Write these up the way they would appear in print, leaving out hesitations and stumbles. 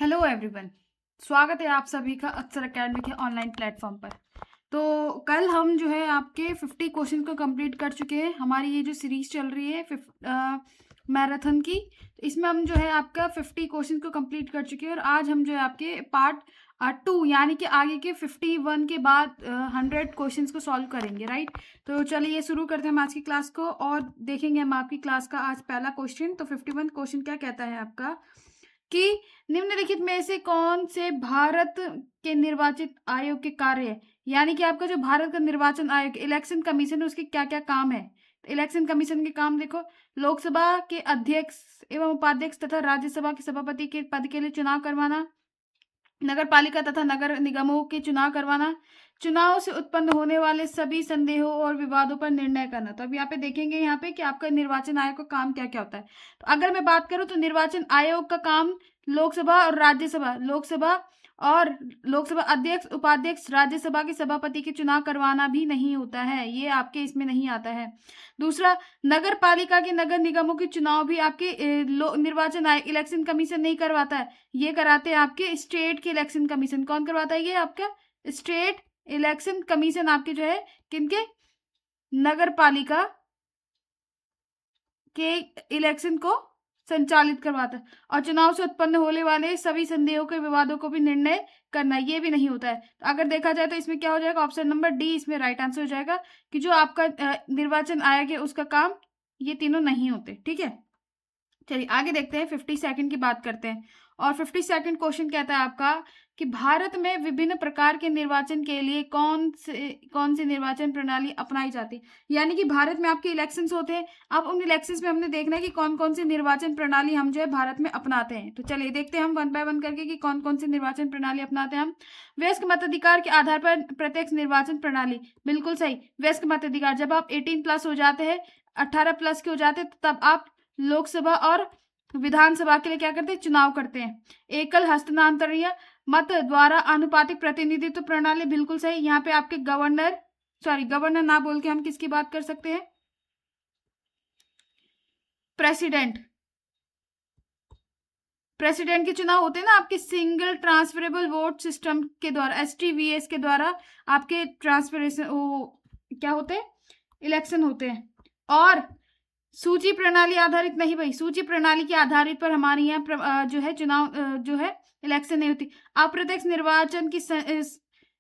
Hello everyone. स्वागत है आप सभी का अक्षर अकेडमी के ऑनलाइन प्लेटफॉर्म पर। तो कल हम जो है आपके 50 क्वेश्चन को कंप्लीट कर चुके हैं। हमारी ये जो सीरीज चल रही है मैराथन की, तो इसमें हम जो है आपका 50 क्वेश्चन को कंप्लीट कर चुके हैं और आज हम जो है आपके पार्ट 2 यानी कि आगे के 51 के बाद 100 क्वेश्चंस को सॉल्व करेंगे, राइट। तो चलिए शुरू करते हैं हम आज की क्लास को और देखेंगे हम आपकी क्लास का आज पहला क्वेश्चन। तो 51 क्वेश्चन क्या कहता है आपका कि निम्नलिखित में से कौन से भारत के निर्वाचित आयोग के कार्य है, यानी कि आपका जो भारत का निर्वाचन आयोग इलेक्शन कमीशन है उसके क्या क्या काम है। तो इलेक्शन कमीशन के काम देखो, लोकसभा के अध्यक्ष एवं उपाध्यक्ष तथा राज्यसभा के सभापति के पद के लिए चुनाव करवाना, नगर पालिका तथा नगर निगमों के चुनाव करवाना, चुनाव से उत्पन्न होने वाले सभी संदेहों और विवादों पर निर्णय करना। तो अब यहाँ पे देखेंगे यहाँ पे कि आपका निर्वाचन आयोग का काम क्या क्या होता है। तो अगर मैं बात करूं तो निर्वाचन आयोग का काम लोकसभा और राज्यसभा, लोकसभा अध्यक्ष उपाध्यक्ष राज्यसभा के सभापति के चुनाव करवाना भी नहीं होता है, ये आपके इसमें नहीं आता है। दूसरा, नगर पालिका के नगर निगमों के चुनाव भी आपके निर्वाचन आयोग इलेक्शन कमीशन नहीं करवाता है, ये कराते हैं आपके स्टेट के इलेक्शन कमीशन। कौन करवाता है? ये आपका स्टेट इलेक्शन कमीशन आपके जो है किनके, नगर पालिका के इलेक्शन को संचालित करवाता है और चुनाव से उत्पन्न होने वाले सभी संदेहों के विवादों को भी निर्णय करना, ये भी नहीं होता है। तो अगर देखा जाए तो इसमें क्या हो जाएगा, ऑप्शन नंबर डी इसमें राइट आंसर हो जाएगा कि जो आपका निर्वाचन आयोग है उसका काम ये तीनों नहीं होते। ठीक है, चलिए आगे देखते हैं, 50 सेकंड की बात करते हैं। और 50 सेकंड क्वेश्चन कहता है आपका कि भारत में विभिन्न प्रकार के निर्वाचन के लिए कौन सी निर्वाचन प्रणाली अपनाई जाती है, यानी कि भारत में आपके इलेक्शंस होते हैं। अब उन इलेक्शंस में हमने देखना है कि कौन कौन सी निर्वाचन प्रणाली हम जो है भारत में अपनाते हैं। तो चलिए देखते हैं हम वन बाय वन करके कि कौन कौन सी निर्वाचन प्रणाली अपनाते हैं हम। वयस्क मताधिकार के आधार पर प्रत्यक्ष निर्वाचन प्रणाली, बिल्कुल सही। वयस्क मताधिकार, जब आप 18+ हो जाते हैं, 18+ के हो जाते हैं, तब आप लोकसभा और विधानसभा के लिए क्या करते हैं, चुनाव करते हैं। एकल हस्तांतरणीय मत द्वारा आनुपातिक प्रतिनिधित्व प्रणाली, बिल्कुल सही। यहाँ पे आपके गवर्नर ना बोल के हम किसकी बात कर सकते हैं, प्रेसिडेंट के चुनाव होते हैं ना आपके सिंगल ट्रांसफरेबल वोट सिस्टम के द्वारा, STVS के द्वारा आपके क्या होते हैं, इलेक्शन होते हैं। और सूची प्रणाली आधारित नहीं भाई, सूची प्रणाली के आधारित पर हमारे यहाँ जो है चुनाव जो है इलेक्शन नहीं होती। अप्रत्यक्ष निर्वाचन की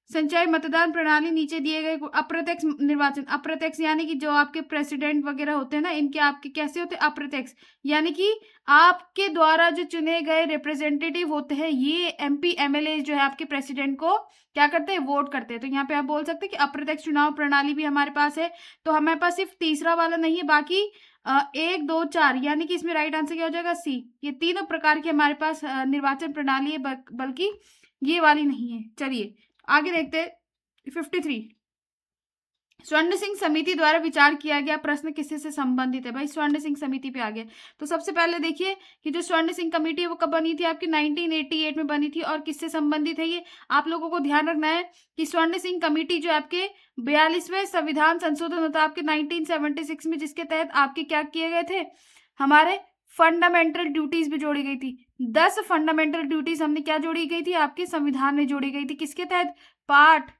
संचय मतदान प्रणाली, नीचे दिए गए अप्रत्यक्ष निर्वाचन, अप्रत्यक्ष यानी कि जो आपके प्रेसिडेंट वगैरह होते हैं ना, इनके आपके कैसे होते हैं, अप्रत्यक्ष, यानी कि आपके द्वारा जो चुने गए रिप्रेजेंटेटिव होते हैं, ये MP MLA जो है आपके प्रेसिडेंट को क्या करते हैं, वोट करते हैं। तो यहाँ पे आप बोल सकते हैं कि अप्रत्यक्ष चुनाव प्रणाली भी हमारे पास है। तो हमारे पास सिर्फ तीसरा वाला नहीं है, बाकी 1, 2, 4, यानी कि इसमें राइट आंसर क्या हो जाएगा, C। ये तीनों प्रकार की हमारे पास निर्वाचन प्रणाली है, बल्कि ये वाली नहीं है। चलिए आगे देखते हैं, 53, स्वर्ण सिंह समिति द्वारा विचार किया गया प्रश्न किससे से संबंधित है। भाई स्वर्ण सिंह समिति पे आ गया। तो सबसे पहले देखिए कि जो स्वर्ण सिंह कमेटी है वो कब बनी थी, आपकी 1988 में बनी थी। और किससे संबंधित है, ये आप लोगों को ध्यान रखना है कि स्वर्ण सिंह कमेटी जो आपके 42वें संविधान संशोधन होता है आपके 1976 में, जिसके तहत आपके क्या किए गए थे, हमारे फंडामेंटल ड्यूटीज भी जोड़ी गई थी। 10 फंडामेंटल ड्यूटीज हमने क्या जोड़ी गई थी, आपके संविधान में जोड़ी गई थी। किसके तहत, पार्ट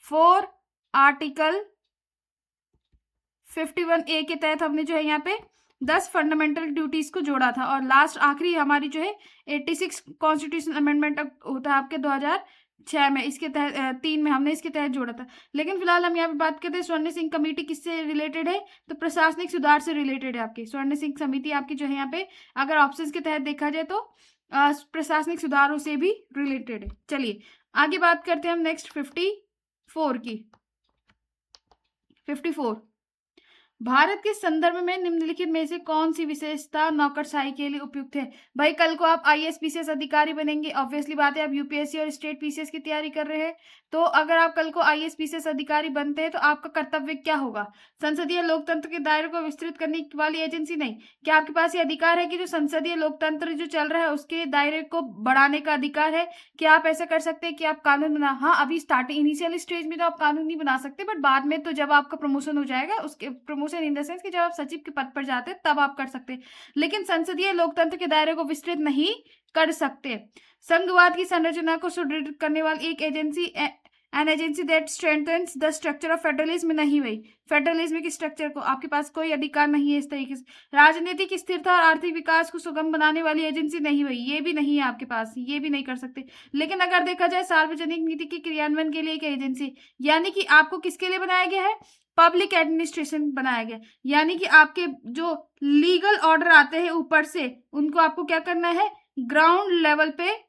4 आर्टिकल 51A के तहत हमने जो है यहाँ पे 10 फंडामेंटल ड्यूटीज को जोड़ा था। और लास्ट आखिरी हमारी जो है 86 कॉन्स्टिट्यूशन अमेंडमेंट होता है आपके 2006 में, इसके तहत 3 में हमने इसके तहत जोड़ा था। लेकिन फिलहाल हम यहाँ पे बात करते हैं स्वर्ण सिंह कमेटी किससे रिलेटेड है, तो प्रशासनिक सुधार से रिलेटेड है। आपकी स्वर्ण सिंह समिति आपकी जो है यहाँ पे अगर ऑप्शन के तहत देखा जाए तो प्रशासनिक सुधारों से भी रिलेटेड है। चलिए आगे बात करते हैं हम नेक्स्ट 54 की। 54, भारत के संदर्भ में निम्नलिखित में से कौन सी विशेषता नौकरशाही के लिए उपयुक्त है। भाई कल को आप IAS PCS अधिकारी बनेंगे, ऑब्वियसली बात है, आप UPSC और स्टेट PCS की तैयारी कर रहे हैं। तो अगर आप कल को IAS PCS अधिकारी बनते हैं तो आपका कर्तव्य क्या होगा, संसदीय लोकतंत्र के दायरे को विस्तृत करने वाली एजेंसी नहीं, क्या आपके पास ये अधिकार है कि जो संसदीय लोकतंत्र जो चल रहा है उसके दायरे को बढ़ाने का अधिकार है, क्या आप ऐसा कर सकते हैं कि आप कानून बना, हाँ अभी स्टार्टिंग इनिशियल स्टेज में तो आप कानून नहीं बना सकते, बट बाद में तो जब आपका प्रमोशन हो जाएगा, उसके promotion question in the sense कि जब आप सचिव के पद पर जाते हैं तब आप कर सकते हैं, लेकिन संसदीय लोकतंत्र के दायरे को विस्तृत नहीं कर सकते। संघवाद की संरचना को सुदृढ़ करने वाली एक agency, an agency that strengthens the structure of federalism नहीं भाई, फेडरलिज्म के स्ट्रक्चर को आपके पास कोई अधिकार नहीं है इस तरीके से। राजनीतिक स्थिरता और आर्थिक विकास को सुगम बनाने वाली एजेंसी नहीं भाई, ये भी नहीं है आपके पास, ये भी नहीं कर सकते। लेकिन अगर देखा जाए सार्वजनिक नीति के क्रियान्वयन के लिए एक एजेंसी, यानी कि आपको किसके लिए बनाया गया है, पब्लिक एडमिनिस्ट्रेशन बनाया गया, यानी कि आपके जो लीगल ऑर्डर आते हैं ऊपर से उनको आपको क्या करना है, ग्राउंड लेवल पे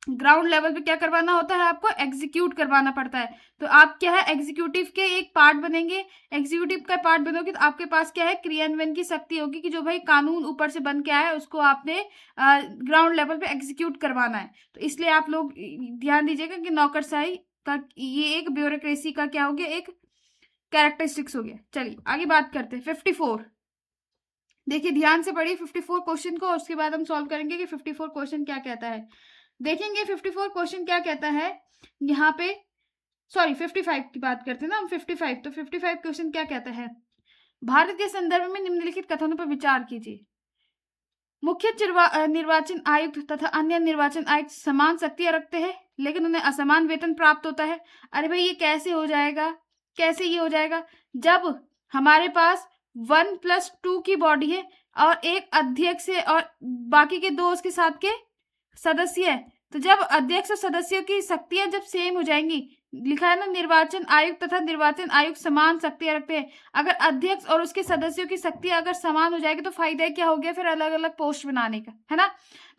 क्या करवाना होता है, आपको एग्जीक्यूट करवाना पड़ता है। तो आप क्या है, एग्जीक्यूटिव के एक पार्ट बनेंगे, एग्जीक्यूटिव का पार्ट बनोगे तो आपके पास क्या है, क्रियान्वयन की शक्ति होगी कि जो भाई कानून ऊपर से बन के आया है उसको आपने ग्राउंड लेवल पे एग्जीक्यूट करवाना है। तो इसलिए आप लोग ध्यान दीजिएगा कि नौकरशाही का ये एक ब्यूरोक्रेसी का क्या हो गया, एक कैरेक्टरिस्टिक्स हो गया। चलिए आगे बात करते हैं 54। देखिए ध्यान से पढ़िए 54 क्वेश्चन को, उसके बाद हम सॉल्व करेंगे कि 54 क्वेश्चन क्या कहता है। देखेंगे 54 क्वेश्चन क्या कहता है यहाँ पे, सॉरी 55 की बात करते हैं ना हम, 55। तो 55 क्वेश्चन क्या कहता है, भारत के संदर्भ में निम्नलिखित कथनों पर विचार कीजिए। मुख्य निर्वाचन आयुक्त तथा अन्य निर्वाचन आयुक्त समान शक्तियां रखते हैं लेकिन उन्हें असमान वेतन प्राप्त होता है। अरे भाई ये कैसे हो जाएगा, कैसे ये हो जाएगा, जब हमारे पास 1+2 की बॉडी है और एक अध्यक्ष है और बाकी के दो उसके साथ के सदस्य है, तो जब अध्यक्ष और सदस्यों की शक्तियां जब सेम हो जाएंगी, लिखा है ना निर्वाचन आयुक्त तथा निर्वाचन आयुक्त समान शक्तियां रखते हैं, अगर अध्यक्ष और उसके सदस्यों की शक्तियां अगर समान हो जाएगी तो फायदा क्या हो गया, फिर अलग अलग पोस्ट बनाने का, है ना।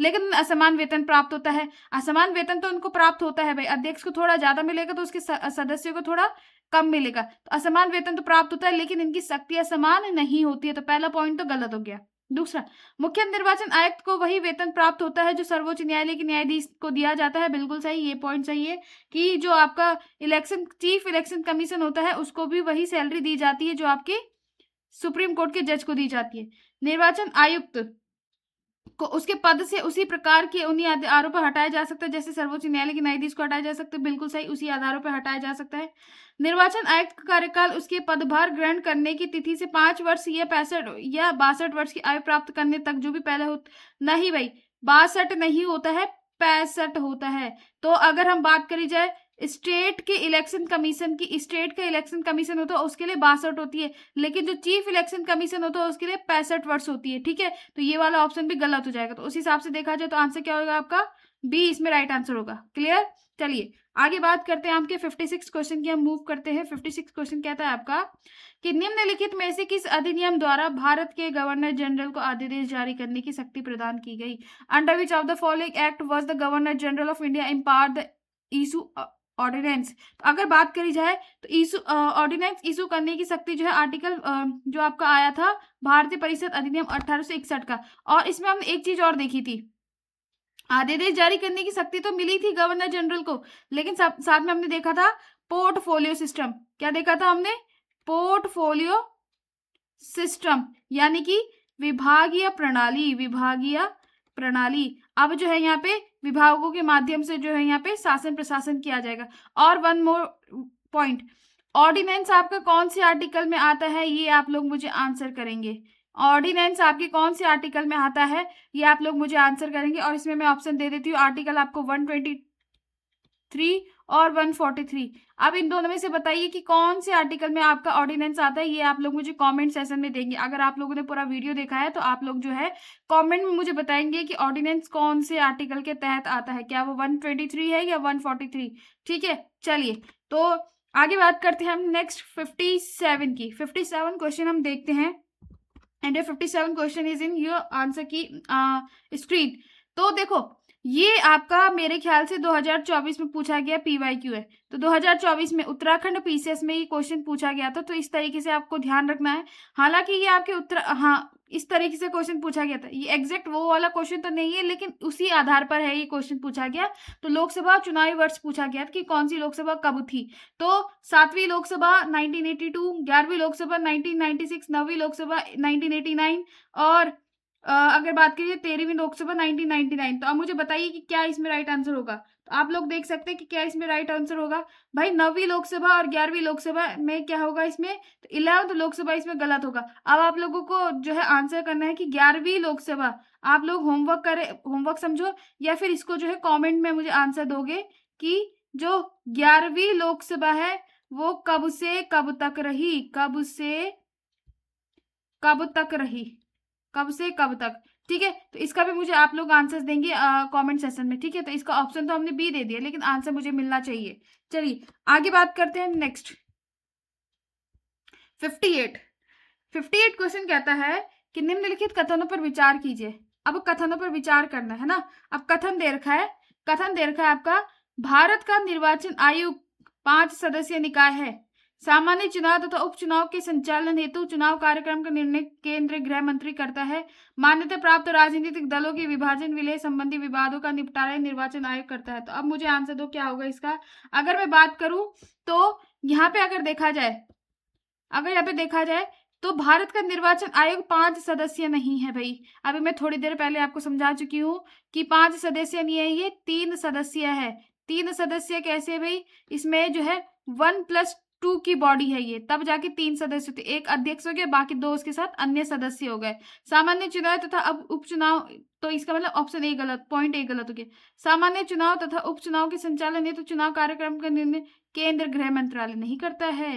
लेकिन असमान वेतन प्राप्त होता है, असमान वेतन तो उनको प्राप्त होता है भाई, अध्यक्ष को थोड़ा ज्यादा मिलेगा तो उसके सदस्यों को थोड़ा कम मिलेगा, तो असमान वेतन तो प्राप्त होता है लेकिन इनकी शक्तियां समान नहीं होती है। तो पहला पॉइंट तो गलत हो गया। दूसरा, मुख्य निर्वाचन आयुक्त को वही वेतन प्राप्त होता है जो सर्वोच्च न्यायालय के न्यायाधीश को दिया जाता है, बिल्कुल सही, ये पॉइंट सही है कि जो आपका चीफ इलेक्शन कमीशन होता है उसको भी वही सैलरी दी जाती है जो आपके सुप्रीम कोर्ट के जज को दी जाती है। निर्वाचन आयुक्त को उसके पद से उसी प्रकार के उन्हीं आधारों पर हटाया जा सकता है जैसे सर्वोच्च न्यायालय के न्यायाधीश को हटाया जा सकता है, बिल्कुल सही, उसी आधारों पर हटाया जा सकता है। निर्वाचन आयुक्त का कार्यकाल उसके पदभार ग्रहण करने की तिथि से 5 वर्ष या 65 या 62 वर्ष की आयु प्राप्त करने तक जो भी पहले हो, नहीं भाई 62 नहीं होता है, 65 होता है। तो अगर हम बात करी जाए स्टेट के इलेक्शन कमीशन की, स्टेट का इलेक्शन कमीशन होता है उसके लिए 62 होती है, लेकिन जो चीफ इलेक्शन कमीशन होता है उसके लिए 65 वर्ष होती है, ठीक है। तो ये वाला ऑप्शन भी गलत हो जाएगा। तो उस हिसाब से देखा जाए तो आंसर क्या होगा आपका, बी इसमें राइट आंसर होगा। क्लियर। चलिए आगे बात करते हैं आपके 56 क्वेश्चन की, हम मूव करते हैं। 56 क्वेश्चन कहता है आपका कि निम्नलिखित में से किस अधिनियम द्वारा भारत के गवर्नर जनरल को आदेश जारी करने की शक्ति प्रदान की गई। Under which of the following act was the governor general of India empowered the issue ordinance. अगर बात करी जाए तो ऑर्डिनेंस इशू करने की शक्ति जो है आर्टिकल जो आपका आया था भारतीय परिषद अधिनियम 1861 का, और इसमें हमने एक चीज और देखी थी, आदेश जारी करने की शक्ति तो मिली थी गवर्नर जनरल को, लेकिन साथ में हमने देखा था पोर्टफोलियो सिस्टम। क्या देखा था हमने, पोर्टफोलियो सिस्टम, यानी कि विभागीय प्रणाली, विभागीय प्रणाली। अब जो है यहाँ पे विभागों के माध्यम से जो है यहाँ पे शासन प्रशासन किया जाएगा। और वन मोर पॉइंट, ऑर्डिनेंस आपका कौन से आर्टिकल में आता है ये आप लोग मुझे आंसर करेंगे। ऑर्डिनेंस आपके कौन से आर्टिकल में आता है ये आप लोग मुझे आंसर करेंगे, और इसमें मैं ऑप्शन दे देती हूँ, आर्टिकल आपको 123 और 143। अब इन दोनों में से बताइए कि कौन से आर्टिकल में आपका ऑर्डिनेंस आता है, ये आप लोग मुझे कमेंट सेशन में देंगे। अगर आप लोगों ने पूरा वीडियो देखा है तो आप लोग जो है कमेंट में मुझे बताएंगे कि ऑर्डिनेंस कौन से आर्टिकल के तहत आता है, क्या वो 123 है या 143, ठीक है। चलिए तो आगे बात करते हैं हम नेक्स्ट 57 की। 57 क्वेश्चन हम देखते हैं, and 57 question is in your answer की स्क्रीन। तो देखो ये आपका मेरे ख्याल से 2024 में पूछा गया PYQ है, तो 2024 में उत्तराखंड PCS में ये क्वेश्चन पूछा गया था, तो इस तरीके से आपको ध्यान रखना है। हालांकि ये आपके हाँ इस तरीके से क्वेश्चन पूछा गया था, ये एग्जैक्ट वो वाला क्वेश्चन तो नहीं है लेकिन उसी आधार पर है ये क्वेश्चन पूछा गया। तो लोकसभा चुनावी वर्ष पूछा गया कि कौन सी लोकसभा कब थी, तो 7वीं लोकसभा 1982, 11वीं लोकसभा 1996, 9वीं लोकसभा 1989 और अगर बात करिए 13वीं लोकसभा 1999। तो अब मुझे बताइए कि क्या इसमें राइट आंसर होगा। तो आप लोग देख सकते हैं कि क्या इसमें राइट आंसर होगा। भाई 9वीं लोकसभा और 11वीं लोकसभा में क्या होगा इसमें, तो 11th लोकसभा इसमें गलत होगा। अब आप लोगों को जो है आंसर करना है कि 11वीं लोकसभा। आप लोग होमवर्क करें, होमवर्क समझो, या फिर इसको जो है कमेंट में मुझे आंसर दोगे कि जो 11वीं लोकसभा है वो कब से कब तक रही, कब से कब तक रही, कब से कब तक। ठीक है, तो इसका भी मुझे आप लोग आंसर्स देंगे कमेंट सेशन में। ठीक है, तो इसका ऑप्शन तो हमने बी दे दिया, लेकिन आंसर मुझे मिलना चाहिए। चलिए आगे बात करते हैं नेक्स्ट। 58 क्वेश्चन कहता है कि निम्नलिखित कथनों पर विचार कीजिए। अब कथनों पर विचार करना है ना। अब कथन दे रखा है, कथन दे रखा है आपका, भारत का निर्वाचन आयोग 5 सदस्यीय निकाय है। सामान्य चुनाव तथा उपचुनाव के संचालन हेतु चुनाव कार्यक्रम का निर्णय केंद्रीय गृह मंत्री करता है। मान्यता प्राप्त राजनीतिक दलों के विभाजन विलय संबंधी विवादों का निपटारा निर्वाचन आयोग करता है। तो अब मुझे आंसर दो, क्या होगा इसका। अगर मैं बात करूं तो यहाँ पे अगर देखा जाए तो भारत का निर्वाचन आयोग 5 सदस्य नहीं है भाई। अभी मैं थोड़ी देर पहले आपको समझा चुकी हूँ कि 5 सदस्य नहीं है, ये 3 सदस्य है। 3 सदस्य कैसे भाई, इसमें जो है 1+2 की बॉडी है ये, तब जाके 3 सदस्य थे। एक अध्यक्ष हो गया, बाकी 2 उसके साथ अन्य सदस्य हो गए। सामान्य चुनाव तथा अब उपचुनाव, तो इसका मतलब ऑप्शन ए गलत, पॉइंट ए गलत हो गया। सामान्य चुनाव तथा उपचुनाव के संचालन हेतु चुनाव कार्यक्रम का निर्णय केंद्र गृह मंत्रालय नहीं करता है,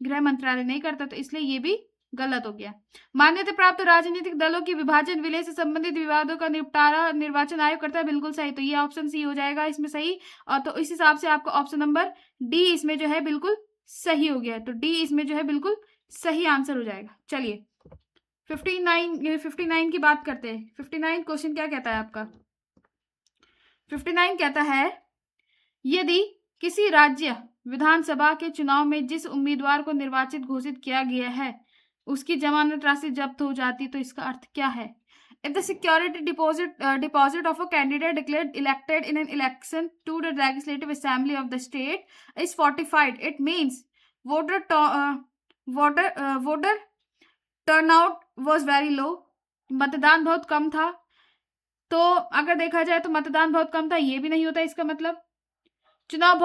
गृह मंत्रालय नहीं करता, तो इसलिए ये भी गलत हो गया। मान्यता प्राप्त राजनीतिक दलों की विभाजन विलय से संबंधित विवादों का निपटारा निर्वाचन आयोग करता है, बिल्कुल सही। तो ये ऑप्शन सी हो जाएगा इसमें सही। और तो इस हिसाब से आपका ऑप्शन नंबर डी इसमें जो है बिल्कुल सही हो गया। तो डी इसमें जो है बिल्कुल सही आंसर हो जाएगा। चलिए 59 की बात करते हैं। 59 क्वेश्चन क्या कहता है आपका। 59 कहता है, यदि किसी राज्य विधानसभा के चुनाव में जिस उम्मीदवार को निर्वाचित घोषित किया गया है उसकी जमानत राशि जब्त हो जाती, तो इसका अर्थ क्या है। If the security deposit of a candidate declared elected in an election to the legislative assembly of the state is fortified, it means voter turnout was very low, मतदान बहुत कम था। तो अगर देखा जाए तो मतदान बहुत कम था, ये भी नहीं होता इसका मतलब। चुनाव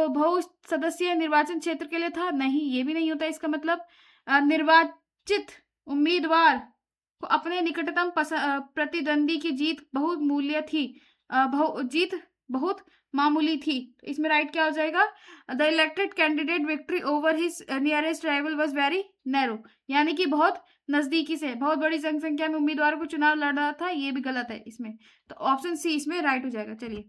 बहु सदस्यीय निर्वाचन क्षेत्र के लिए था, नहीं, ये भी नहीं होता इसका मतलब। निर्वाचित उम्मीदवार को अपने निकटतम प्रतिद्वंदी की जीत बहुमूल्य थी, जीत बहुत मामूली थी। तो इसमें राइट क्या हो जाएगा, the elected candidate victory over his nearest rival was very narrow, यानी कि बहुत नजदीकी से, बहुत बड़ी जनसंख्या में उम्मीदवारों को चुनाव लड़ रहा था, ये भी गलत है इसमें। तो ऑप्शन सी इसमें राइट हो जाएगा। चलिए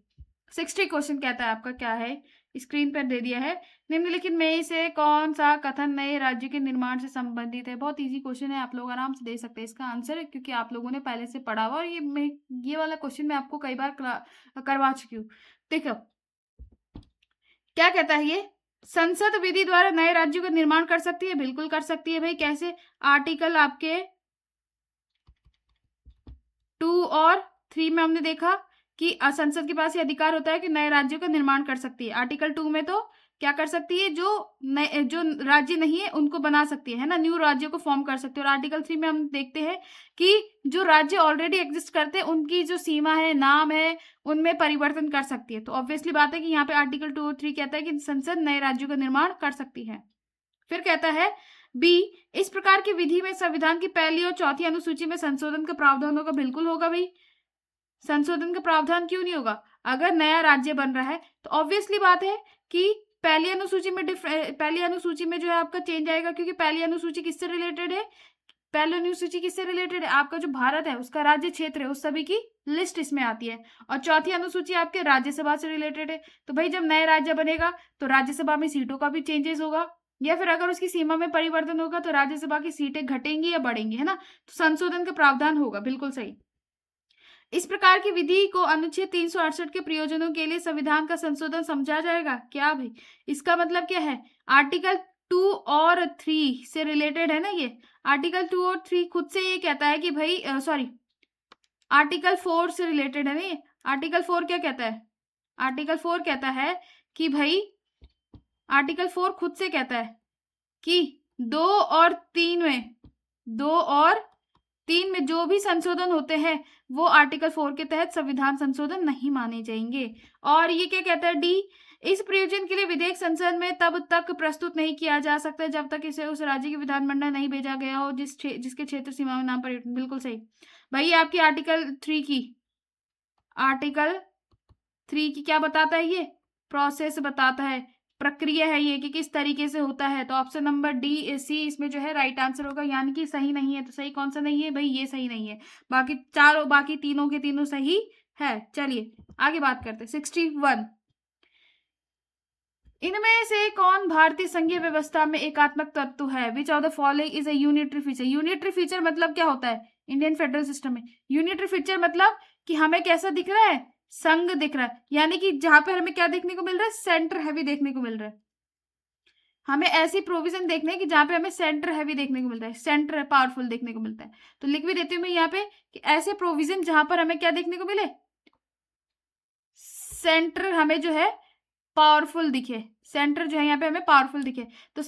60 क्वेश्चन कहता है आपका, क्या है, स्क्रीन पर दे दिया है। निम्नलिखित में से कौन सा कथन नए राज्य के निर्माण से संबंधित है। बहुत इजी क्वेश्चन है, आप लोग आराम से दे सकते हैं इसका आंसर, क्योंकि आप लोगों ने पहले से पढ़ा हुआ, और ये वाला क्वेश्चन मैं आपको कई बार करवा चुकी हूँ। देखो क्या कहता है ये, संसद विधि द्वारा नए राज्यों का निर्माण कर सकती है, बिल्कुल कर सकती है भाई। कैसे, आर्टिकल आपके 2 और 3 में हमने देखा कि संसद के पास ये अधिकार होता है कि नए राज्यों का निर्माण कर सकती है। आर्टिकल 2 में तो क्या कर सकती है, जो राज्य नहीं है उनको बना सकती है ना, न्यू राज्यों को फॉर्म कर सकती है। और आर्टिकल 3 में हम देखते हैं कि जो राज्य ऑलरेडी एग्जिस्ट करते हैं उनकी जो सीमा है, नाम है, उनमें परिवर्तन कर सकती है। तो ऑब्वियसली बात है कि यहाँ पे आर्टिकल 2 और 3 कहता है कि संसद नए राज्यों का निर्माण कर सकती है। फिर कहता है बी, इस प्रकार की विधि में संविधान की पहली और चौथी अनुसूची में संशोधन का प्रावधान होगा, बिल्कुल होगा भाई। संशोधन का प्रावधान क्यों नहीं होगा, अगर नया राज्य बन रहा है तो ऑब्वियसली बात है कि पहली अनुसूची में जो है आपका चेंज आएगा, क्योंकि पहली अनुसूची किससे रिलेटेड है, पहली अनुसूची किससे रिलेटेड है, आपका जो भारत है उसका राज्य क्षेत्र है, उस सभी की लिस्ट इसमें आती है। और चौथी अनुसूची आपके राज्यसभा से रिलेटेड है। तो भाई जब नया राज्य बनेगा तो राज्यसभा में सीटों का भी चेंजेस होगा, या फिर अगर उसकी सीमा में परिवर्तन होगा तो राज्यसभा की सीटें घटेंगी या बढ़ेंगी, है ना। तो संशोधन का प्रावधान होगा, बिल्कुल सही। इस प्रकार की विधि को अनुच्छेद 368 के प्रयोजनों के लिए संविधान का संशोधन समझा जाएगा। क्या भाई, इसका मतलब क्या है, आर्टिकल 2 और 3 से रिलेटेड है ना ये। आर्टिकल 2 और 3 खुद से ये कहता है कि भाई आर्टिकल 4 से रिलेटेड है ना ये। आर्टिकल 4 क्या कहता है, आर्टिकल 4 कहता है कि भाई, आर्टिकल 4 खुद से कहता है कि 2 और 3 3 में जो भी संशोधन होते हैं वो आर्टिकल 4 के तहत संविधान संशोधन नहीं माने जाएंगे। और ये क्या कहता है, डी, इस प्रयोजन के लिए विधेयक संसद में तब तक प्रस्तुत नहीं किया जा सकता जब तक इसे उस राज्य के विधानमंडल नहीं भेजा गया हो जिसके क्षेत्र सीमा में नाम पर। बिल्कुल सही भाई। ये आपकी आर्टिकल 3 की क्या बताता है, ये प्रोसेस बताता है, प्रक्रिया है ये कि किस तरीके से होता है। तो ऑप्शन नंबर डी सी इसमें जो है राइट आंसर होगा, यानी कि सही नहीं है। तो सही कौन सा नहीं है भाई, ये सही नहीं है। बाकी तीनों के तीनों सही है। चलिए आगे बात करते हैं। 61, इनमें से कौन भारतीय संघीय व्यवस्था में एकात्मक तत्व है? Which of the following is a unitary feature? Unitary feature मतलब क्या होता है इंडियन फेडरल सिस्टम में? यूनिटरी फीचर मतलब कि हमें कैसा दिख रहा है, संघ दिख रहा है, यानी कि जहां पे हमें क्या देखने को मिल रहा है, सेंटर हैवी देखने को मिल रहा है। हमें ऐसी प्रोविजन देखने की जहां पे हमें सेंटर हैवी देखने को मिलता है, सेंटर पावरफुल देखने को मिलता है। तो लिख भी देती हूँ मैं यहाँ पे कि ऐसे प्रोविजन जहां पर हमें क्या देखने को मिले, सेंटर हमें जो है पावरफुल दिखे, सेंटर जो है यहाँ पे हमें पावरफुल दिखे। तो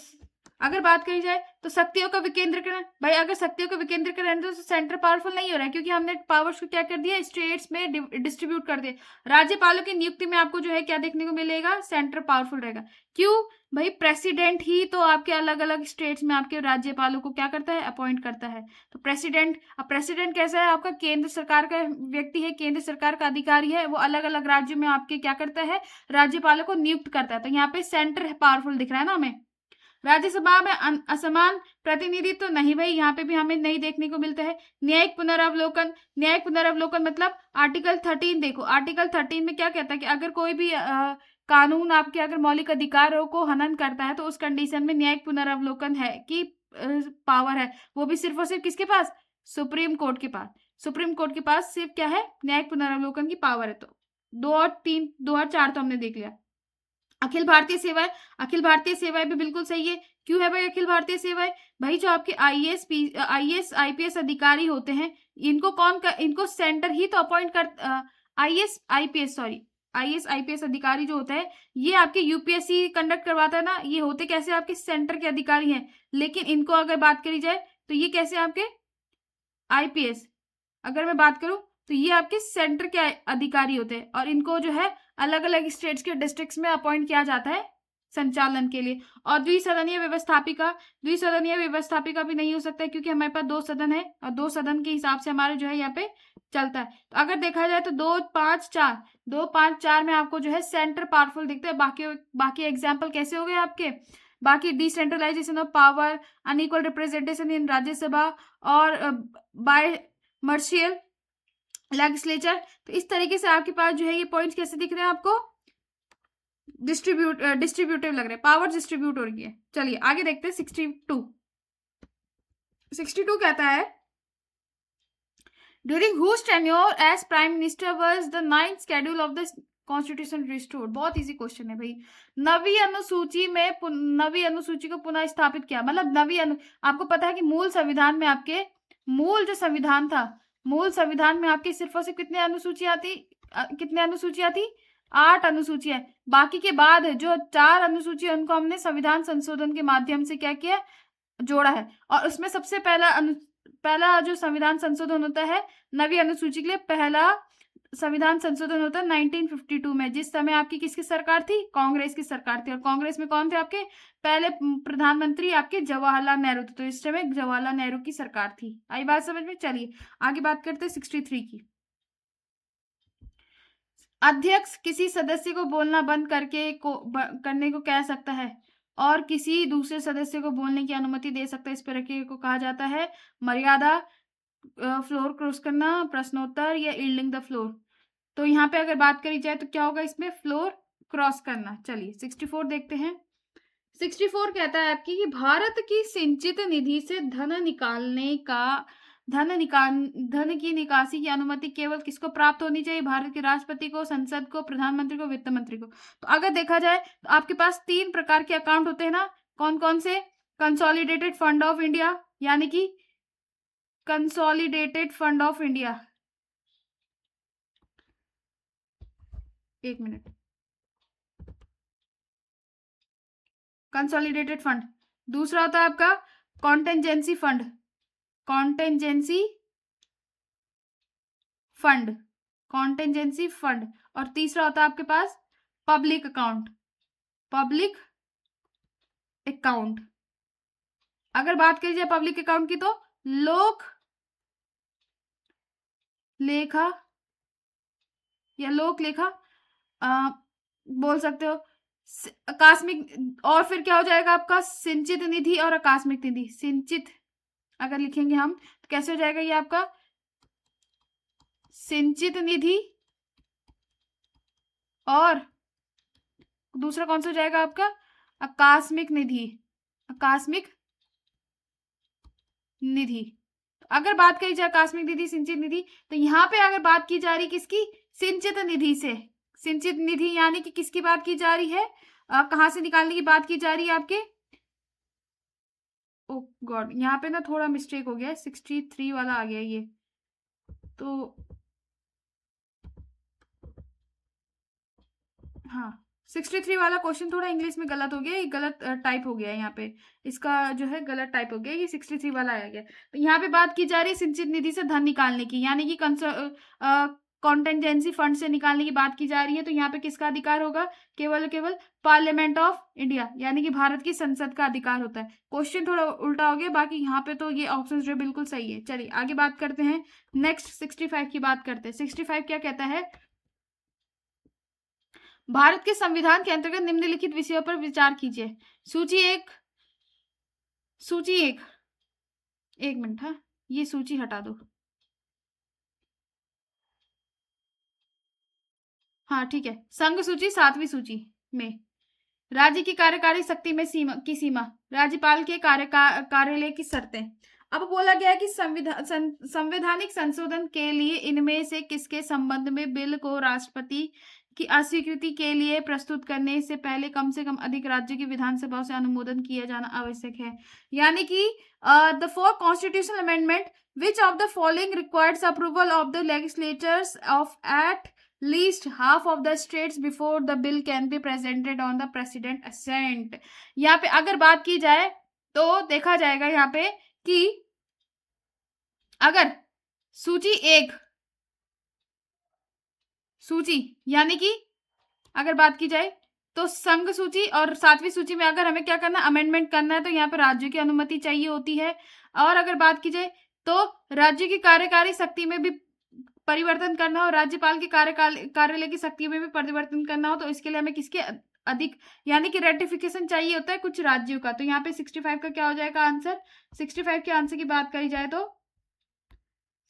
अगर बात करी जाए तो शक्तियों का विकेंद्रीकरण, भाई अगर शक्तियों का विकेंद्रीकरण तो सेंटर पावरफुल नहीं हो रहा है, क्योंकि हमने पावर्स को क्या कर दिया, स्टेट्स में डिस्ट्रीब्यूट कर दिया। राज्यपालों की नियुक्ति में आपको जो है क्या देखने को मिलेगा, सेंटर पावरफुल रहेगा। क्यों भाई, प्रेसिडेंट ही तो आपके अलग अलग स्टेट्स में आपके राज्यपालों को क्या करता है, अपॉइंट करता है। तो प्रेसिडेंट कैसा है, आपका केंद्र सरकार का व्यक्ति है, केंद्र सरकार का अधिकारी है, वो अलग अलग राज्यों में आपके क्या करता है, राज्यपालों को नियुक्त करता है। तो यहाँ पे सेंटर पावरफुल दिख रहा है ना हमें। राज्यसभा में असमान प्रतिनिधित्व तो नहीं भाई, यहाँ पे भी हमें नहीं देखने को मिलता है। न्यायिक पुनरावलोकन मतलब आर्टिकल 13 देखो, आर्टिकल 13 में क्या कहता है कि अगर कोई भी कानून आपके अगर मौलिक अधिकारों को हनन करता है तो उस कंडीशन में न्यायिक पुनरावलोकन है कि पावर है, वो भी सिर्फ और सिर्फ किसके पास, सुप्रीम कोर्ट के पास। सुप्रीम कोर्ट के पास सिर्फ क्या है, न्यायिक पुनरावलोकन की पावर है। तो 2 और 3, 2 और 4 तो हमने देख लिया। अखिल भारतीय सेवाएं भी बिल्कुल सही है। क्यों है भाई अखिल भारतीय सेवाएं, भाई जो आपके आईएएस आईपीएस अधिकारी होते हैं, इनको सेंटर ही तो अपॉइंट कर, आईएएस आईपीएस अधिकारी जो होता है ये आपके यूपीएससी कंडक्ट करवाता है ना, ये होते कैसे आपके सेंटर के अधिकारी हैं। लेकिन इनको अगर बात करी जाए तो ये कैसे आपके आईपीएस, अगर मैं बात करूं तो ये आपके सेंटर के अधिकारी होते हैं, और इनको जो है अलग अलग स्टेट्स के डिस्ट्रिक्ट्स में अपॉइंट किया जाता है संचालन के लिए। और द्विसदनीय व्यवस्थापिका भी नहीं हो सकता है, क्योंकि हमारे पास 2 सदन है और 2 सदन के हिसाब से हमारे जो है यहाँ पे चलता है। तो अगर देखा जाए तो 2, 5, 4 में आपको जो है सेंटर पावरफुल दिखता है। बाकी एग्जाम्पल कैसे हो गए आपके, बाकी decentralisation of power, unequal representation in Rajya Sabha और बाय मर्शियल लेजिस्लेचर। तो इस तरीके से आपके पास जो है ये पॉइंट्स कैसे दिख रहे हैं आपको, डिस्ट्रीब्यूटिव लग रहे हैं, पावर डिस्ट्रीब्यूट हो रही है। चलिए आगे देखते हैं। 62 कहता है, during whose tenure as prime minister was the 9th schedule of the constitution restored? बहुत इजी क्वेश्चन है भाई। नवी अनुसूची को पुनः स्थापित किया, मतलब आपको पता है कि मूल संविधान में आपके मूल संविधान में आपकी सिर्फ और सिर्फ कितने अनुसूचियां थी, 8 अनुसूचियां। बाकी के बाद जो 4 अनुसूचियां उनको हमने संविधान संशोधन के माध्यम से क्या किया, जोड़ा है। और उसमें सबसे पहला जो संविधान संशोधन होता है नवी अनुसूची के लिए, पहला संविधान संशोधन होता है 1952 में, जिस समय आपकी किसकी सरकार थी, कांग्रेस की सरकार थी। और कांग्रेस में कौन थे आपके पहले प्रधानमंत्री, आपके जवाहरलाल नेहरू थे। तो इस समय जवाहरलाल नेहरू की सरकार थी। आई बात समझ में? चलिए आगे बात करते हैं 63 की। अध्यक्ष किसी सदस्य को बोलना बंद करने को कह सकता है और किसी दूसरे सदस्य को बोलने की अनुमति दे सकता है। इस प्रक्रिया को कहा जाता है मर्यादा, फ्लोर क्रॉस करना, प्रश्नोत्तर या यील्डिंग द फ्लोर। तो यहाँ पे अगर बात करी जाए तो क्या होगा इसमें, फ्लोर क्रॉस करना। चलिए 64 देखते हैं। 64 कहता है आपकी कि भारत की सिंचित निधि से धन की निकासी की अनुमति केवल किसको प्राप्त होनी चाहिए, भारत के राष्ट्रपति को, संसद को, प्रधानमंत्री को, वित्त मंत्री को। तो अगर देखा जाए तो आपके पास 3 प्रकार के अकाउंट होते हैं ना, कौन कौन से, कंसोलिडेटेड फंड ऑफ इंडिया, यानी कि कंसोलिडेटेड फंड ऑफ इंडिया, एक मिनट, कंसोलिडेटेड फंड। दूसरा होता है आपका कॉन्टेंजेंसी फंड, कॉन्टेंजेंसी फंड, और तीसरा होता है आपके पास पब्लिक अकाउंट, पब्लिक अकाउंट। अगर बात करी जाए पब्लिक अकाउंट की तो लोक लेखा या लोक लेखा बोल सकते हो, आकस्मिक, और फिर क्या हो जाएगा आपका सिंचित निधि और आकस्मिक निधि। सिंचित अगर लिखेंगे हम तो कैसे हो जाएगा ये आपका सिंचित निधि, और दूसरा कौन सा हो जाएगा आपका आकस्मिक निधि, आकस्मिक निधि। अगर बात करी जाए आकस्मिक निधि, सिंचित निधि, तो यहाँ पे अगर बात की जा रही किसकी, सिंचित निधि से, सिंचित निधि यानी कि किसकी बात की जा रही है, कहाँ से निकालने की बात की जा रही है आपके, ओ गॉड यहाँ पे ना थोड़ा मिस्टेक हो गया है, 63 वाला आ गया ये, तो हाँ 63 वाला क्वेश्चन थोड़ा इंग्लिश में गलत हो गया, ये गलत टाइप हो गया है यहाँ पे, इसका जो है गलत टाइप हो गया, ये 63 वाला आ गया। तो यहाँ पे बात की जा रही है सिंचित निधि से धन निकालने की, यानी कि कॉन्टेंजेंसी फंड से निकालने की बात की जा रही है। तो यहाँ पे किसका अधिकार होगा, केवल केवल पार्लियामेंट ऑफ इंडिया, यानी कि भारत की संसद का अधिकार होता है। क्वेश्चन थोड़ा उल्टा हो गया, बाकी यहाँ पे तो ये ऑप्शन जो बिल्कुल सही है। चलिए आगे बात करते हैं, नेक्स्ट 65 की बात करते हैं। 65 क्या कहता है, भारत के संविधान के अंतर्गत निम्नलिखित विषयों पर विचार कीजिए। सूची एक, सूची एक मिनट, हाँ ये सूची हटा दो, हाँ ठीक है। संघ सूची 7वीं सूची में राज्य की कार्यकारी शक्ति में सीमा, राज्यपाल के कार्यालय की शर्तें। अब बोला गया है कि संवैधानिक संशोधन के लिए इनमें से किसके संबंध में बिल को राष्ट्रपति की अस्वीकृति के लिए प्रस्तुत करने से पहले कम से कम अधिक राज्यों की विधानसभा से अनुमोदन किया जाना आवश्यक है। यानी कि the for constitutional amendment which of the following requires approval of the legislatures of at least half of the states before the bill can be presented on the president assent। यहाँ पे अगर बात की जाए तो देखा जाएगा यहाँ पे कि अगर सूची एक, सूची यानी कि अगर बात की जाए तो संघ सूची और 7वीं सूची में अगर हमें क्या करना है, अमेंडमेंट करना है, तो यहाँ पे राज्यों की अनुमति चाहिए होती है। और अगर बात की जाए तो राज्य की कार्यकारी शक्ति में भी परिवर्तन करना हो, राज्यपाल के कार्यालय की शक्ति में भी परिवर्तन करना हो, तो इसके लिए हमें किसके अधिक यानी कि रेटिफिकेशन चाहिए होता है कुछ राज्यों का। तो यहाँ पे 65 का क्या हो जाएगा आंसर, 65 के आंसर की बात करी जाए तो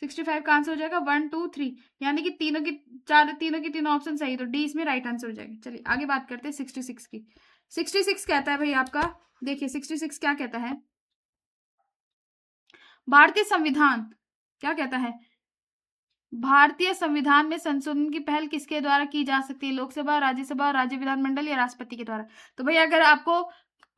65 का आंसर हो जाएगा 1 2 3, यानी कि तीनों की तीनों ऑप्शन सही, तो डी इसमें राइट आंसर हो जाएगा। चलिए आगे बात करते हैं 66 की। 66 कहता है भाई आपका, देखिए 66 क्या कहता है, भारतीय संविधान क्या कहता है, भारतीय संविधान में संशोधन की पहल किसके द्वारा की जा सकती है, लोकसभा, राज्यसभा, राज्य विधानमंडल या राष्ट्रपति के द्वारा। तो भाई अगर आपको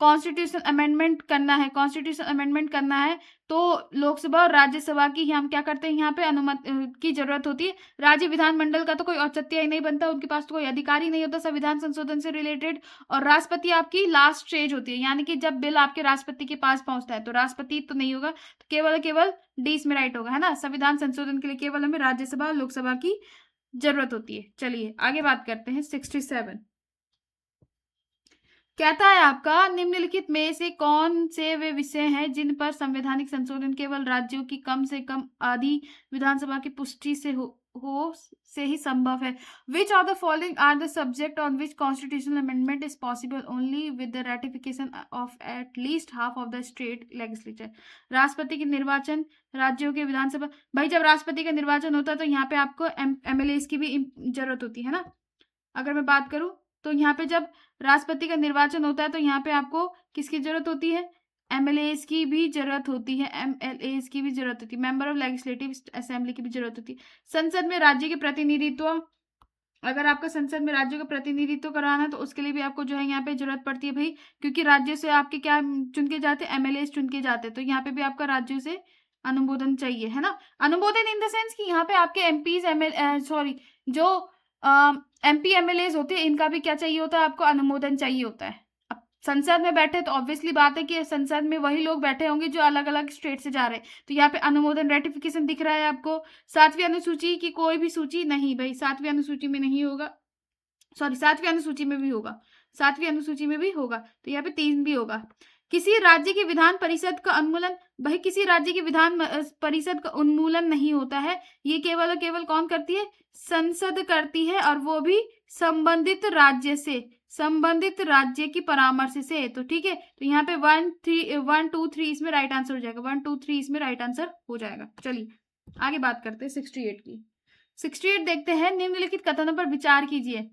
कॉन्स्टिट्यूशन अमेंडमेंट करना है, कॉन्स्टिट्यूशन अमेंडमेंट करना है तो लोकसभा और राज्यसभा की हम क्या करते हैं यहाँ पे अनुमति की जरूरत होती है। राज्य विधानमंडल का तो कोई औचित्य ही नहीं बनता, उनके पास तो कोई अधिकार ही नहीं होता संविधान संशोधन से रिलेटेड। और राष्ट्रपति आपकी लास्ट स्टेज होती है, यानी कि जब बिल आपके राष्ट्रपति के पास पहुंचता है तो राष्ट्रपति तो नहीं होगा, तो केवल डी इसमें राइट होगा, है ना। संविधान संशोधन के लिए केवल हमें राज्यसभा और लोकसभा की जरूरत होती है। चलिए आगे बात करते हैं 67 कहता है आपका, निम्नलिखित में से कौन से वे विषय हैं जिन पर संवैधानिक संशोधन केवल राज्यों की कम से कम आधी विधानसभा की पुष्टि से से ही संभव है। Which of the following are the subject on which constitutional amendment is possible only with the ratification of at least half of the state legislature. राष्ट्रपति के निर्वाचन, राज्यों के विधानसभा, भाई जब राष्ट्रपति का निर्वाचन होता है तो यहाँ पे आपको MLA की भी जरूरत होती है ना। अगर मैं बात करूं तो यहाँ पे जब राष्ट्रपति का निर्वाचन होता है तो यहाँ पे आपको किसकी जरूरत होती है, MLAs की भी जरूरत होती है, MLAs की भी जरूरत होती है, मेंबर ऑफ लेजिस्लेटिव असेंबली की भी जरूरत होती है। संसद में राज्य के प्रतिनिधित्व, अगर आपका संसद में राज्यों का प्रतिनिधित्व कराना है तो उसके लिए भी आपको जो है यहाँ पे जरूरत पड़ती है भाई, क्योंकि राज्यों से आपके क्या चुन के जाते हैं, MLAs चुन के जाते हैं, तो यहाँ पे भी आपका राज्यों से अनुमोदन चाहिए, है ना। अनुमोदन इन द सेंस कि यहाँ पे आपके MPs जो MP MLAs होते हैं इनका भी क्या चाहिए होता है, आपको अनुमोदन चाहिए होता है। अब संसद में बैठे तो ऑब्वियसली बात है कि संसद में वही लोग बैठे होंगे जो अलग अलग स्टेट से जा रहे हैं। तो यहाँ पे अनुमोदन रेटिफिकेशन दिख रहा है आपको। 7वीं अनुसूची की कोई भी सूची नहीं भाई, 7वीं अनुसूची में नहीं होगा, सॉरी 7वीं अनुसूची में भी होगा, 7वीं अनुसूची में भी होगा, तो यहाँ पे 3 भी होगा। किसी राज्य की विधान परिषद का उन्मूलन, भाई किसी राज्य की विधान परिषद का उन्मूलन नहीं होता है, ये केवल और केवल कौन करती है? संसद करती है, और वो भी संबंधित राज्य से, संबंधित राज्य की परामर्श से। तो ठीक है, तो यहाँ पे 1 2 3 इसमें राइट आंसर हो जाएगा, 1 2 3 इसमें राइट आंसर हो जाएगा। चलिए आगे बात करते हैं 68 की। 68 देखते हैं, निम्नलिखित कथनों पर विचार कीजिए।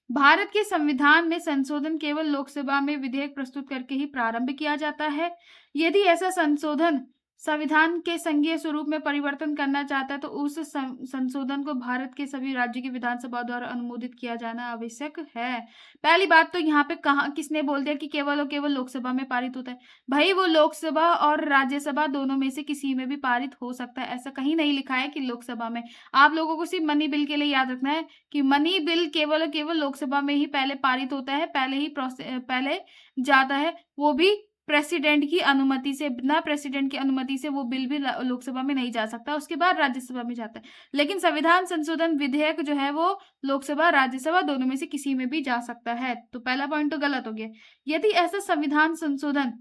भारत के संविधान में संशोधन केवल लोकसभा में विधेयक प्रस्तुत करके ही प्रारंभ किया जाता है। यदि ऐसा संशोधन संविधान के संघीय स्वरूप में परिवर्तन करना चाहता है तो उस संशोधन को भारत के सभी राज्यों की विधानसभा द्वारा अनुमोदित किया जाना आवश्यक है। पहली बात तो यहाँ पे कहाँ किसने बोल दिया कि केवल और केवल लोकसभा में पारित होता है? भाई वो लोकसभा और राज्यसभा दोनों में से किसी में भी पारित हो सकता है, ऐसा कहीं नहीं लिखा है कि लोकसभा में। आप लोगों को सिर्फ मनी बिल के लिए याद रखना है कि मनी बिल केवल और केवल लोकसभा में ही पहले पारित होता है, पहले जाता है, वो भी प्रेसिडेंट की अनुमति से। बिना प्रेसिडेंट की अनुमति से वो बिल भी लोकसभा में नहीं जा सकता, उसके बाद राज्यसभा में जाता है। लेकिन संविधान संशोधन विधेयक जो है वो लोकसभा राज्यसभा दोनों में से किसी में भी जा सकता है। तो पहला पॉइंट तो गलत हो गया। यदि ऐसा संविधान संशोधन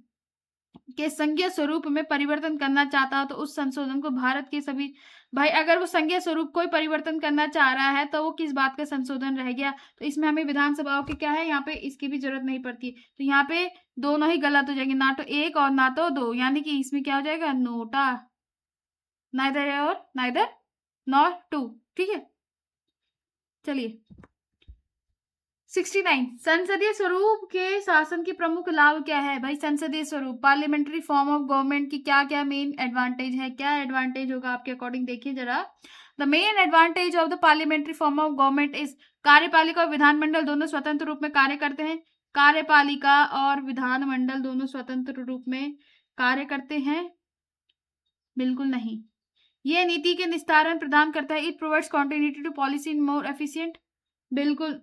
के संघीय स्वरूप में परिवर्तन करना चाहता हो तो उस संशोधन को भारत के सभी, भाई अगर वो संघीय स्वरूप कोई परिवर्तन करना चाह रहा है तो वो किस बात का संशोधन रह गया? तो इसमें हमें विधानसभाओं की क्या है, यहाँ पे इसकी भी जरूरत नहीं पड़ती। तो यहाँ पे दोनों ही गलत हो जाएंगे, ना तो 1 और ना तो 2, यानी कि इसमें क्या हो जाएगा? नोटा, नाइदर और नाइदर नॉर 2। ठीक है, चलिए 69, संसदीय स्वरूप के शासन के प्रमुख लाभ क्या है? भाई संसदीय स्वरूप, पार्लियामेंट्री फॉर्म ऑफ गवर्नमेंट की क्या क्या मेन एडवांटेज है? क्या एडवांटेज होगा आपके अकॉर्डिंग? देखिए जरा। The main advantage of the parliamentary form of government is, कार्यपालिका और विधानमंडल दोनों स्वतंत्र रूप में कार्य करते हैं। कार्यपालिका और विधानमंडल दोनों स्वतंत्र रूप में कार्य करते हैं? बिल्कुल नहीं। यह नीति के निस्तारण प्रदान करता है। It provides continuity to policy in more efficient, बिल्कुल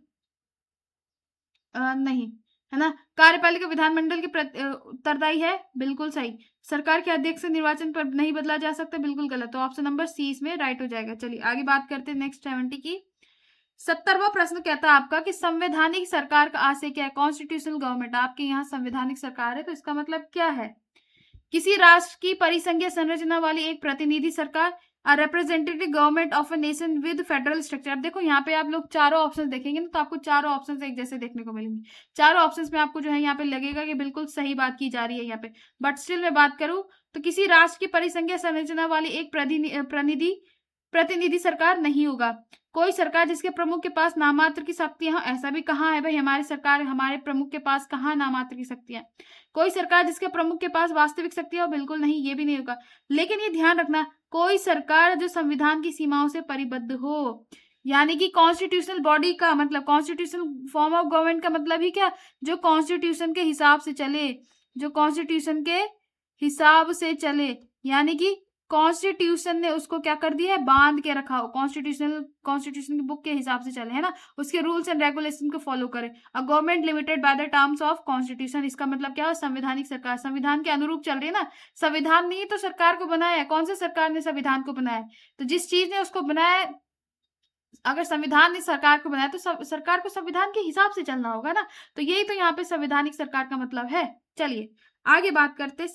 नहीं, है ना। कार्यपालिका विधानमंडल के उत्तरदायी है, बिल्कुल सही। सरकार के अध्यक्ष से निर्वाचन पर नहीं बदला जा सकता, बिल्कुल गलत। तो ऑप्शन नंबर सी इसमें राइट हो जाएगा। चलिए आगे बात करते हैं नेक्स्ट 70 की। 70वां प्रश्न कहता है आपका कि संवैधानिक सरकार का आशय क्या है? कॉन्स्टिट्यूशनल गवर्नमेंट, आपके यहाँ संवैधानिक सरकार है तो इसका मतलब क्या है? किसी राष्ट्र की परिसंघीय संरचना वाली एक प्रतिनिधि सरकार, representative government of a nation with federal structure. अब देखो यहाँ पे आप लोग चारों ऑप्शंस देखेंगे ना तो आपको चारों ऑप्शंस एक जैसे देखने को मिलेंगे। चारों ऑप्शंस में आपको जो है यहाँ पे लगेगा कि बिल्कुल सही बात की जा रही है यहाँ पे, बट स्टिल मैं बात करूं तो किसी राष्ट्र की परिसंघीय संरचना वाली एक प्रतिनिधि सरकार नहीं होगा। कोई सरकार जिसके प्रमुख के पास नामात्र की शक्तियां, ऐसा भी कहाँ है भाई? हमारी सरकार, हमारे प्रमुख के पास कहाँ नामात्र की शक्तियां? कोई सरकार जिसके प्रमुख के पास वास्तविक शक्तियां, बिल्कुल नहीं, ये भी नहीं होगा। लेकिन ये ध्यान रखना, कोई सरकार जो संविधान की सीमाओं से परिबद्ध हो, यानी कि कॉन्स्टिट्यूशनल बॉडी का मतलब, कॉन्स्टिट्यूशनल फॉर्म ऑफ गवर्नमेंट का मतलब ही क्या? जो कॉन्स्टिट्यूशन के हिसाब से चले, जो कॉन्स्टिट्यूशन के हिसाब से चले, यानी कि कॉन्स्टिट्यूशन ने उसको क्या कर दिया है? बांध के रखा हो। कॉन्स्टिट्यूशन की बुक के हिसाब से चले, है ना, उसके रूल्स एंड रेगुलेशन को फॉलो करे। A government limited by the terms of constitution, इसका मतलब क्या है? संवैधानिक सरकार, संविधान के अनुरूप चल रही है ना। संविधान नहीं तो सरकार को बनाया है, कौन से सरकार ने संविधान को बनाया? तो जिस चीज ने उसको बनाया, अगर संविधान ने सरकार को बनाया तो सरकार को संविधान के हिसाब से चलना होगा ना। तो यही तो यहाँ पे संवैधानिक सरकार का मतलब है। चलिए आगे बात करते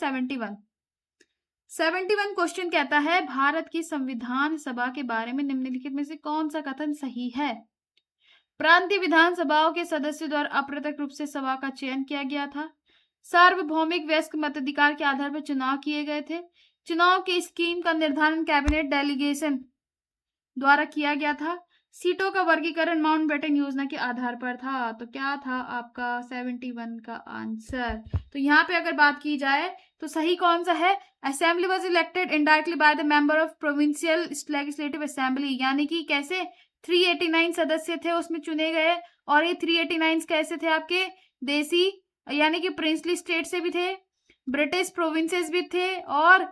71 क्वेश्चन कहता है, भारत की संविधान सभा के बारे में निम्नलिखित में से कौन सा कथन सही है? प्रांतीय विधानसभाओं के सदस्यों द्वारा अप्रत्यक्ष रूप से सभा का चयन किया गया था। सार्वभौमिक वयस्क मताधिकार के आधार पर चुनाव किए गए थे। चुनाव की स्कीम का निर्धारण कैबिनेट डेलीगेशन द्वारा किया गया था। सीटों का वर्गीकरण माउंटबेटन योजना के आधार पर था। तो क्या था आपका 71 का आंसर? तो यहाँ पे अगर बात की जाए तो सही कौन सा है? Assembly was elected indirectly by the member of provincial legislative assembly, यानी कि कैसे 389 सदस्य थे उसमें चुने गए, और ये 389 कैसे थे? आपके देसी यानी कि प्रिंसली स्टेट से भी थे, ब्रिटिश प्रोविंसेस भी थे, और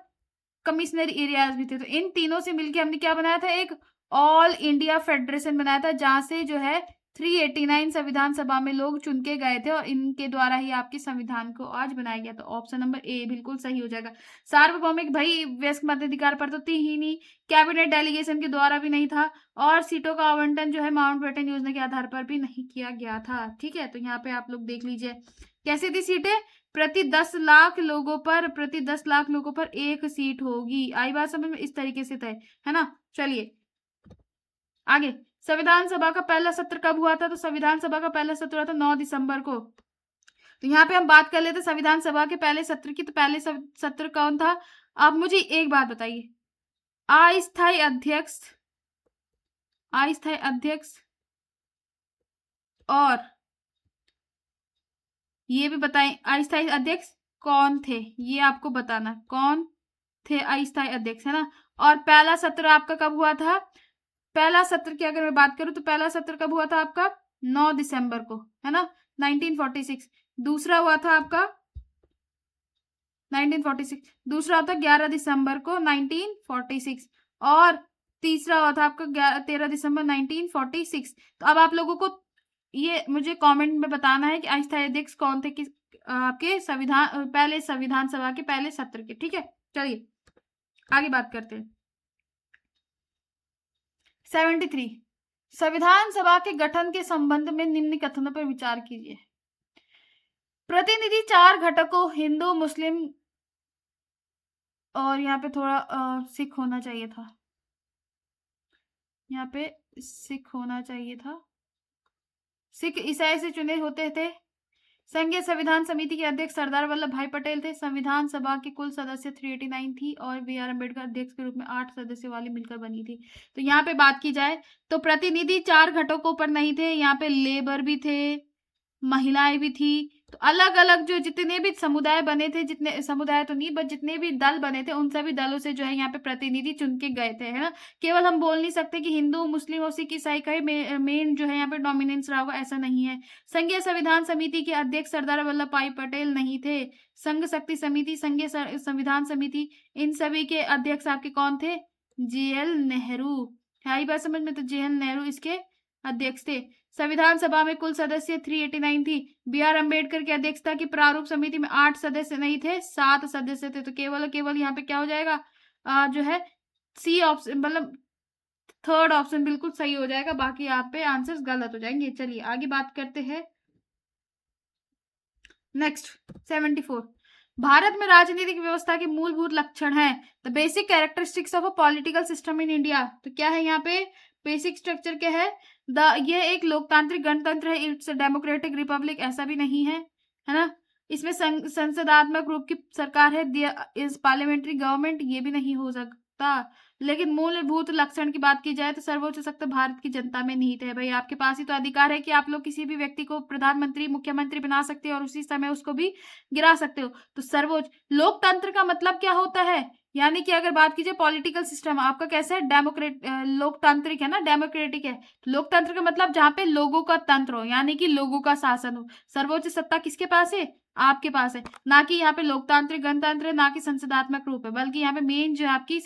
कमिश्नरी एरियाज भी थे। तो इन तीनों से मिलकर हमने क्या बनाया था? एक ऑल इंडिया फेडरेशन बनाया था, जहां से जो है 389 संविधान सभा में लोग चुन के गए थे और इनके द्वारा ही आपके संविधान को आज बनाया गया। तो ऑप्शन नंबर ए बिल्कुल सही हो जाएगा। सार्वभौमिक भाई वयस्क मताधिकार पर तो थी ही नहीं, कैबिनेट डेलीगेशन के द्वारा भी नहीं था, और सीटों का आवंटन जो है माउंटबेटन योजना के आधार पर भी नहीं किया गया था। ठीक है, तो यहाँ पे आप लोग देख लीजिए कैसी थी सीटें, प्रति 10 लाख लोगों पर एक सीट होगी। आई बात समझ में? इस तरीके से तय है ना। चलिए आगे, संविधान सभा का पहला सत्र कब हुआ था? तो संविधान सभा का पहला सत्र हुआ था 9 दिसंबर को। तो यहाँ पे हम बात कर लेते संविधान सभा के पहले सत्र की। तो पहले सत्र कौन था? आप मुझे एक बात बताइए, अस्थायी अध्यक्ष और ये भी बताएं अस्थायी अध्यक्ष कौन थे, ये आपको बताना कौन थे अस्थायी अध्यक्ष, है ना। और पहला सत्र आपका कब हुआ था? पहला सत्र की अगर मैं बात करूं तो पहला सत्र कब हुआ था आपका? 9 दिसंबर को, है ना, 1946। दूसरा हुआ था आपका 1946, दूसरा होता 11 दिसंबर को 1946, और तीसरा हुआ था आपका 13 दिसंबर 1946। तो अब आप लोगों को ये मुझे कमेंट में बताना है कि अस्थायी अध्यक्ष कौन थे किस आपके पहले संविधान सभा के पहले सत्र के। ठीक है, चलिए आगे बात करते हैं। 73, संविधान सभा के गठन के संबंध में निम्न कथनों पर विचार कीजिए। प्रतिनिधि 4 घटकों हिंदू, मुस्लिम, और यहाँ पे थोड़ा सिख होना चाहिए था, यहाँ पे सिख होना चाहिए था, सिख ईसाई से चुने होते थे। संघीय संविधान समिति के अध्यक्ष सरदार वल्लभ भाई पटेल थे। संविधान सभा की कुल सदस्य 389 थी और बी आर अम्बेडकर अध्यक्ष के रूप में 8 सदस्य वाली मिलकर बनी थी। तो यहाँ पे बात की जाए तो प्रतिनिधि 4 घटकों पर नहीं थे, यहाँ पे लेबर भी थे, महिलाएं भी थी। तो अलग अलग जो जितने भी समुदाय बने थे, जितने समुदाय तो नहीं बट जितने भी दल बने थे उन सभी दलों से जो है यहाँ पे प्रतिनिधि चुन के गए थे, है ना। केवल हम बोल नहीं सकते कि हिंदू, मुस्लिम और सिख ईसाई का ही मेन जो है यहाँ पे डोमिनेंस रहा होगा, ऐसा नहीं है। संघीय संविधान समिति के अध्यक्ष सरदार वल्लभ भाई पटेल नहीं थे। संघ शक्ति समिति, संघीय संविधान समिति, इन सभी के अध्यक्ष आपके कौन थे? JL नेहरू। है बात समझ में? तो JL नेहरू इसके अध्यक्ष थे। संविधान सभा में कुल सदस्य 389 थी। बी आर अम्बेडकर की अध्यक्षता की प्रारूप समिति में 8 सदस्य नहीं थे, 7 सदस्य थे। तो केवल यहाँ पे क्या हो जाएगा? जो है सी ऑप्शन, मतलब थर्ड ऑप्शन बिल्कुल सही हो जाएगा, बाकी यहाँ पे आंसर्स गलत हो जाएंगे। चलिए आगे बात करते हैं। नेक्स्ट 74, भारत में राजनीतिक व्यवस्था के मूलभूत लक्षण है। The basic characteristics of a political system in India. तो क्या है यहाँ पे? बेसिक स्ट्रक्चर क्या है? ये एक लोकतांत्रिक गणतंत्र है, इट्स डेमोक्रेटिक रिपब्लिक, ऐसा भी नहीं है, है ना। इसमें संसदात्मक रूप की सरकार है, इज पार्लियामेंट्री गवर्नमेंट, ये भी नहीं हो सकता। लेकिन मूलभूत लक्षण की बात की जाए तो सर्वोच्च सत्ता भारत की जनता में निहित है। भाई आपके पास ही तो अधिकार है कि आप लोग किसी भी व्यक्ति को प्रधानमंत्री, मुख्यमंत्री बना सकते हो और उसी समय उसको भी गिरा सकते हो। तो सर्वोच्च लोकतंत्र का मतलब क्या होता है? यानी कि अगर बात कीजिए पॉलिटिकल सिस्टम आपका कैसा है? लोकतांत्रिक है ना, डेमोक्रेटिक है। लोकतंत्र का मतलब जहां पे लोगों का तंत्र हो, यानी कि लोगों का शासन हो। सर्वोच्च सत्ता किसके पास है? आपके पास है। ना कि यहाँ पे लोकतांत्रिक गणतंत्र है, ना कि संसदात्मक रूप है, बल्कि यहाँ पे मेन जो आपकी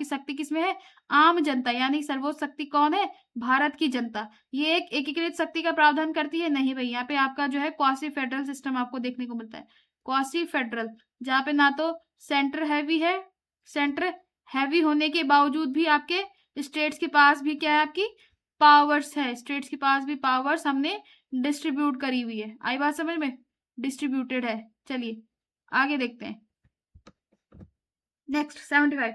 शक्ति किसमें है? आम जनता, यानी सर्वोच्च शक्ति कौन है? भारत की जनता। ये एक एकीकृत शक्ति का प्रावधान करती है? नहीं भाई, यहाँ पे आपका जो है क्वासी फेडरल सिस्टम आपको देखने को मिलता है। क्वासी फेडरल, जहाँ पे ना तो सेंटर हैवी होने के बावजूद भी आपके स्टेट्स के पास भी क्या है? आपकी पावर्स है। स्टेट्स के पास भी पावर्स हमने डिस्ट्रीब्यूट करी हुई है। आई बात समझ में? डिस्ट्रीब्यूटेड है। चलिए आगे देखते हैं। नेक्स्ट 75,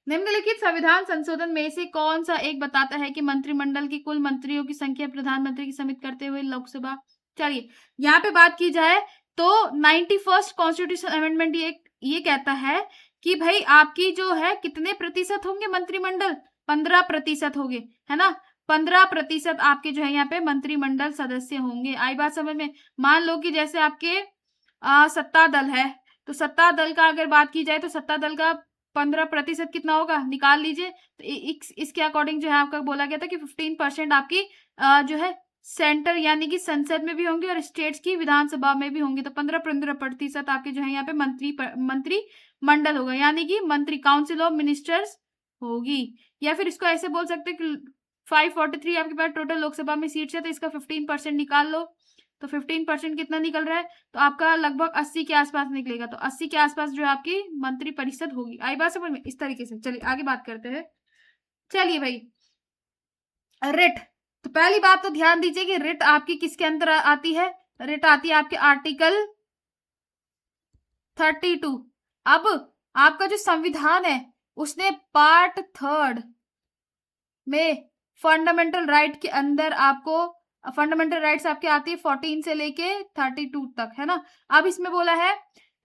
निम्नलिखित संविधान संशोधन में से कौन सा एक बताता है कि मंत्रिमंडल की कुल मंत्रियों की संख्या प्रधानमंत्री की समित करते हुए लोकसभा? चलिए यहाँ पे बात की जाए तो 91st कॉन्स्टिट्यूशन अमेंडमेंट ये कहता है कि भाई आपकी जो है कितने प्रतिशत होंगे मंत्रिमंडल? 15% होंगे, है ना। 15% आपके जो है यहाँ पे मंत्रिमंडल सदस्य होंगे। आई बात समझ में? मान लो कि जैसे आपके सत्ता दल है, तो सत्ता दल का अगर बात की जाए तो सत्ता दल का 15% कितना होगा? निकाल लीजिए। तो इसके अकॉर्डिंग जो है आपका बोला गया था कि 15% आपकी जो है सेंटर यानी कि संसद में भी होंगे और स्टेट्स की विधानसभा में भी होंगे। तो 15% आपके जो है यहाँ पे मंत्री मंडल होगा, यानी कि मंत्री काउंसिल ऑफ मिनिस्टर्स होगी। या फिर इसको ऐसे बोल सकते हैं कि 543 आपके पास टोटल लोकसभा में सीट्स है, तो इसका 15% निकाल लो, तो 15% कितना निकल रहा है, तो आपका लगभग 80 के आसपास निकलेगा। तो 80 के आसपास जो है आपकी मंत्री परिषद होगी। आई बात समझ में? इस तरीके से। चलिए आगे बात करते हैं। चलिए भाई, रिट। तो पहली बात तो ध्यान दीजिए कि रिट आपकी किसके अंदर आती है, रिट आती है आपके आर्टिकल 32। अब आपका जो संविधान है उसने पार्ट 3 में फंडामेंटल राइट के अंदर आपको फंडामेंटल राइट्स आपके आती है 14 से लेके 32 तक, है ना। अब इसमें बोला है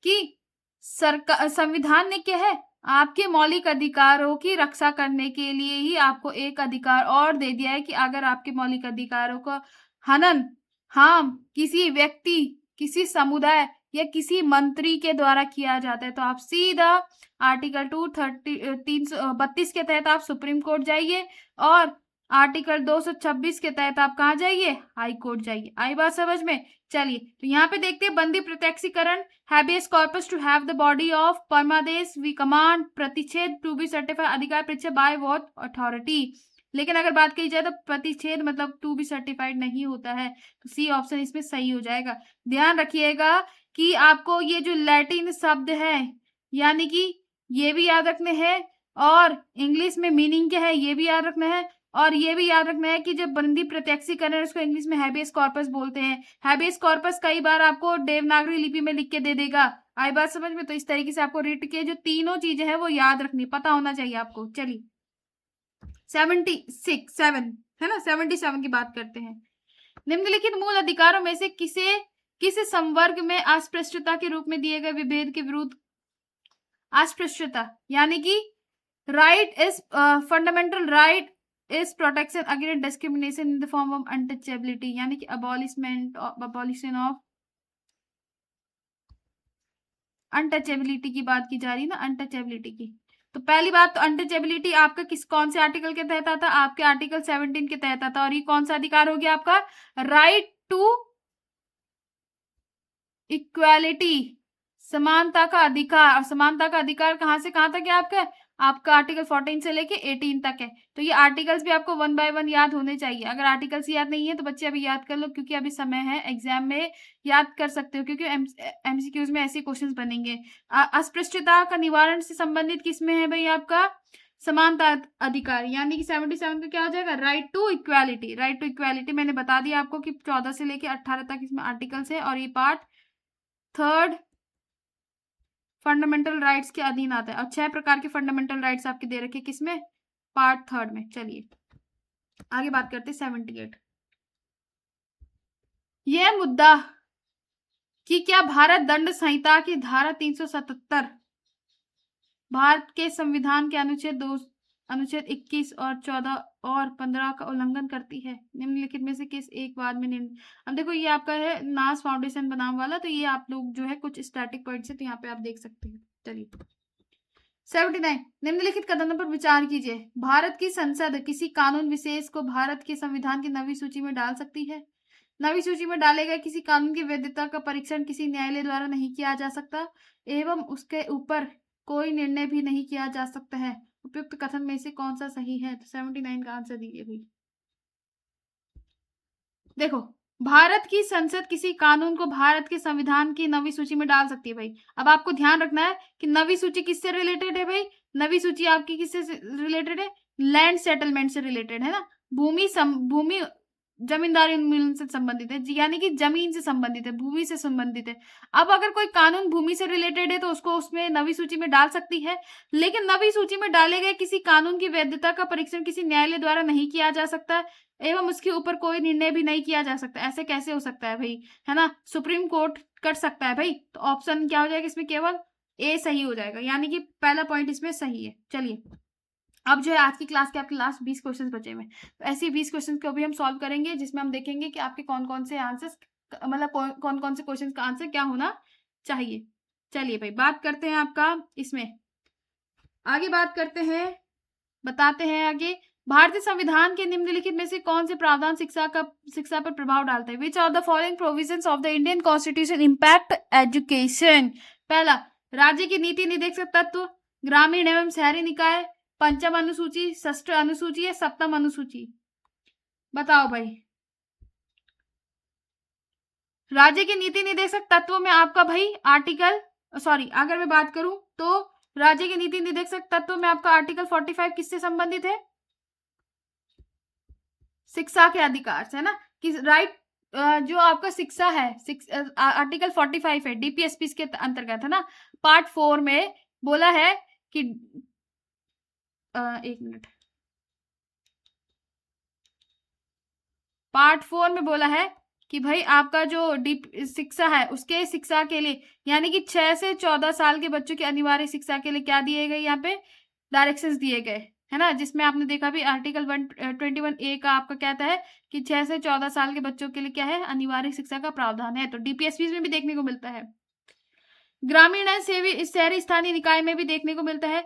कि सरकार, संविधान ने क्या है, आपके मौलिक अधिकारों की रक्षा करने के लिए ही आपको एक अधिकार और दे दिया है कि अगर आपके मौलिक अधिकारों का हनन हार्म किसी व्यक्ति, किसी समुदाय या किसी मंत्री के द्वारा किया जाता है, तो आप सीधा आर्टिकल 332 के तहत आप सुप्रीम कोर्ट जाइए और आर्टिकल 226 के तहत आप कहाँ जाइए, हाई कोर्ट जाइए। आई बात समझ में? चलिए, तो यहाँ पे देखते हैं बंदी प्रत्यक्षीकरण, habeas corpus to have the body of परमादेश वी कमांड, प्रतिच्छेद टू बी सर्टिफाइड, अधिकार प्रतिच्छेद बाय व्हाट अथॉरिटी। लेकिन अगर बात कही जाए तो प्रतिच्छेद मतलब टू बी सर्टिफाइड नहीं होता है, तो सी ऑप्शन इसमें सही हो जाएगा। ध्यान रखिएगा कि आपको ये जो लैटिन शब्द है यानी कि ये भी याद रखने हैं, और इंग्लिश में मीनिंग क्या है ये भी याद रखना है, और ये भी याद रखना है कि जब बंदी प्रत्यक्षीकरण है उसको इंग्लिश में हैबियस कॉर्पस बोलते हैं। हैबियस कॉर्पस कई बार आपको देवनागरी लिपि में लिख के दे देगा। आई बात समझ में? तो इस तरीके से आपको रिट के जो तीनों चीजें हैं वो याद रखनी, पता होना चाहिए आपको। चलिए 7 है ना, 77 की बात करते हैं। निम्नलिखित मूल अधिकारों में से किस संवर्ग में अस्पृश्यता के रूप में दिए गए विभेद के विरुद्ध, अस्पृश्यता यानी कि right is fundamental right is protection against discrimination in the form of untouchability, यानी कि अबॉलिशन ऑफ अनटचेबिलिटी की बात की जा रही है ना, अनटचेबिलिटी की। तो पहली बात तो अनटचेबिलिटी आपका कौन से आर्टिकल के तहत आता? आपके आर्टिकल 17 के तहत आता। और ये कौन सा अधिकार हो गया आपका? राइट टू इक्वालिटी, समानता का अधिकार। और समानता का अधिकार कहां से कहां तक है आपका आर्टिकल 14 से लेके 18 तक है। तो ये आर्टिकल्स भी आपको 1 बाय 1 याद होने चाहिए। अगर आर्टिकल्स याद नहीं है तो बच्चे अभी याद कर लो, क्योंकि अभी समय है, एग्जाम में याद कर सकते हो, क्योंकि एमसीक्यूज में ऐसे क्वेश्चंस बनेंगे। अस्पृश्यता का निवारण से संबंधित किसमें है भाई आपका? समानता अधिकार, यानी कि 77 का क्या हो जाएगा? Right to equality. Right to equality मैंने बता दिया आपको कि 14 से लेके 18 तक इसमें आर्टिकल्स है, और ये पार्ट 3 फंडामेंटल राइट्स के अधीन आता है। और 6 प्रकार के फंडामेंटल राइट्स आपके दे रखे किसमें? पार्ट 3 में। चलिए आगे बात करते हैं 78। यह मुद्दा कि क्या भारत दंड संहिता की धारा 377 भारत के संविधान के अनुच्छेद 21 और 14 और 15 का उल्लंघन करती है, निम्नलिखित में से किस एक बाद में अब देखो ये आपका है नास फाउंडेशन बनाम वाला, तो ये आप लोग जो है कुछ स्टैटिक पॉइंट्स है, तो यहाँ पे आप देख सकते हैं। चलिए 79, निम्नलिखित कथनों पर विचार कीजिए। भारत की संसद किसी कानून विशेष को भारत के संविधान की नवी सूची में डाल सकती है। नवी सूची में डाले गए किसी कानून की वैधता का परीक्षण किसी न्यायालय द्वारा नहीं किया जा सकता एवं उसके ऊपर कोई निर्णय भी नहीं किया जा सकता है। उपयुक्त कथन में से कौन सा सही है? तो 79 का आंसर दीजिए भाई। देखो, भारत की संसद किसी कानून को भारत के संविधान की नवी सूची में डाल सकती है भाई। अब आपको ध्यान रखना है कि नवी सूची किससे रिलेटेड है भाई? नवी सूची आपकी किससे रिलेटेड है? लैंड सेटलमेंट से रिलेटेड है ना, भूमि जमींदारी उन्मूलन से संबंधित है, यानी कि जमीन से संबंधित है, भूमि से संबंधित है। अब अगर कोई कानून भूमि से रिलेटेड है तो उसको उसमें नवी सूची में डाल सकती है, लेकिन नवी सूची में डाले गए किसी कानून की वैधता का परीक्षण किसी न्यायालय द्वारा नहीं किया जा सकता एवं उसके ऊपर कोई निर्णय भी नहीं किया जा सकता। ऐसे कैसे हो सकता है भाई, है ना? सुप्रीम कोर्ट कर सकता है भाई। तो ऑप्शन क्या हो जाएगा इसमें? केवल ए सही हो जाएगा, यानी कि पहला पॉइंट इसमें सही है। चलिए अब जो है आज की क्लास के आपके लास्ट 20 क्वेश्चन बचे हुए, तो ऐसे 20 क्वेश्चन को भी हम सॉल्व करेंगे, जिसमें हम देखेंगे कि आपके कौन कौन से आंसर्स, मतलब कौन कौन से क्वेश्चन का आंसर क्या होना चाहिए। चलिए भाई बात करते हैं आपका इसमें, आगे बात करते हैं, बताते हैं आगे। भारतीय संविधान के निम्नलिखित में से कौन से प्रावधान शिक्षा पर प्रभाव डालते हैं? विच of the following provisions of the Indian constitution impact education? पहला, राज्य की नीति निर्देशक तत्व, ग्रामीण एवं शहरी निकाय, पंचम अनुसूची, षष्ठ अनुसूची या सप्तम अनुसूची? बताओ भाई। राज्य के नीति निर्देशक तत्वों में आपका भाई आर्टिकल, सॉरी अगर मैं बात करूं तो राज्य के नीति निर्देशक तत्वों में आपका आर्टिकल 45 किससे संबंधित है? शिक्षा के अधिकार से, है ना, कि राइट। जो आपका शिक्षा है, आर्टिकल 45 है डीपीएसपी के अंतर्गत, है ना। पार्ट 4 में बोला है कि एक मिनट, पार्ट 4 में बोला है कि भाई आपका जो डीप शिक्षा है उसके शिक्षा के लिए, यानी कि 6 से 14 साल के बच्चों की अनिवार्य शिक्षा के लिए क्या दिए गए, यहाँ पे डायरेक्शंस दिए गए, है ना, जिसमें आपने देखा भी आर्टिकल 121A का आपका कहता है कि 6 से 14 साल के बच्चों के लिए क्या है, अनिवार्य शिक्षा का प्रावधान है। तो डीपीएसपी में भी देखने को मिलता है, ग्रामीण शहरी स्थानीय निकाय में भी देखने को मिलता है।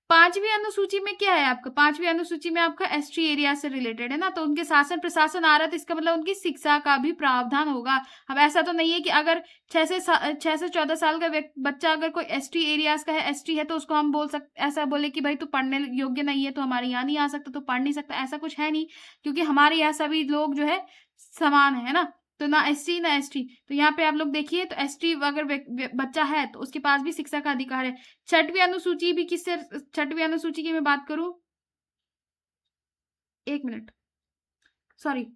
5वीं अनुसूची में क्या है आपका, 5वीं अनुसूची में आपका एसटी एरिया से रिलेटेड है ना, तो उनके शासन प्रशासन आ रहा है, तो इसका मतलब उनकी शिक्षा का भी प्रावधान होगा। अब ऐसा तो नहीं है कि अगर 6 से 14 साल का बच्चा अगर कोई एसटी एरियाज का है, एसटी है, तो उसको हम बोल सकते, ऐसा बोले कि भाई तू पढ़ने योग्य नहीं है तो हमारे यहाँ नहीं आ सकता, तो पढ़ नहीं सकता, ऐसा कुछ है नहीं, क्योंकि हमारे यहाँ सभी लोग जो है समान है ना। तो ना एससी ना एसटी, तो यहाँ पे आप लोग देखिए, तो एसटी अगर बच्चा है तो उसके पास भी शिक्षा का अधिकार है। 6वीं अनुसूची भी किससे, 6वीं अनुसूची की मैं बात करूं, एक मिनट, सॉरी,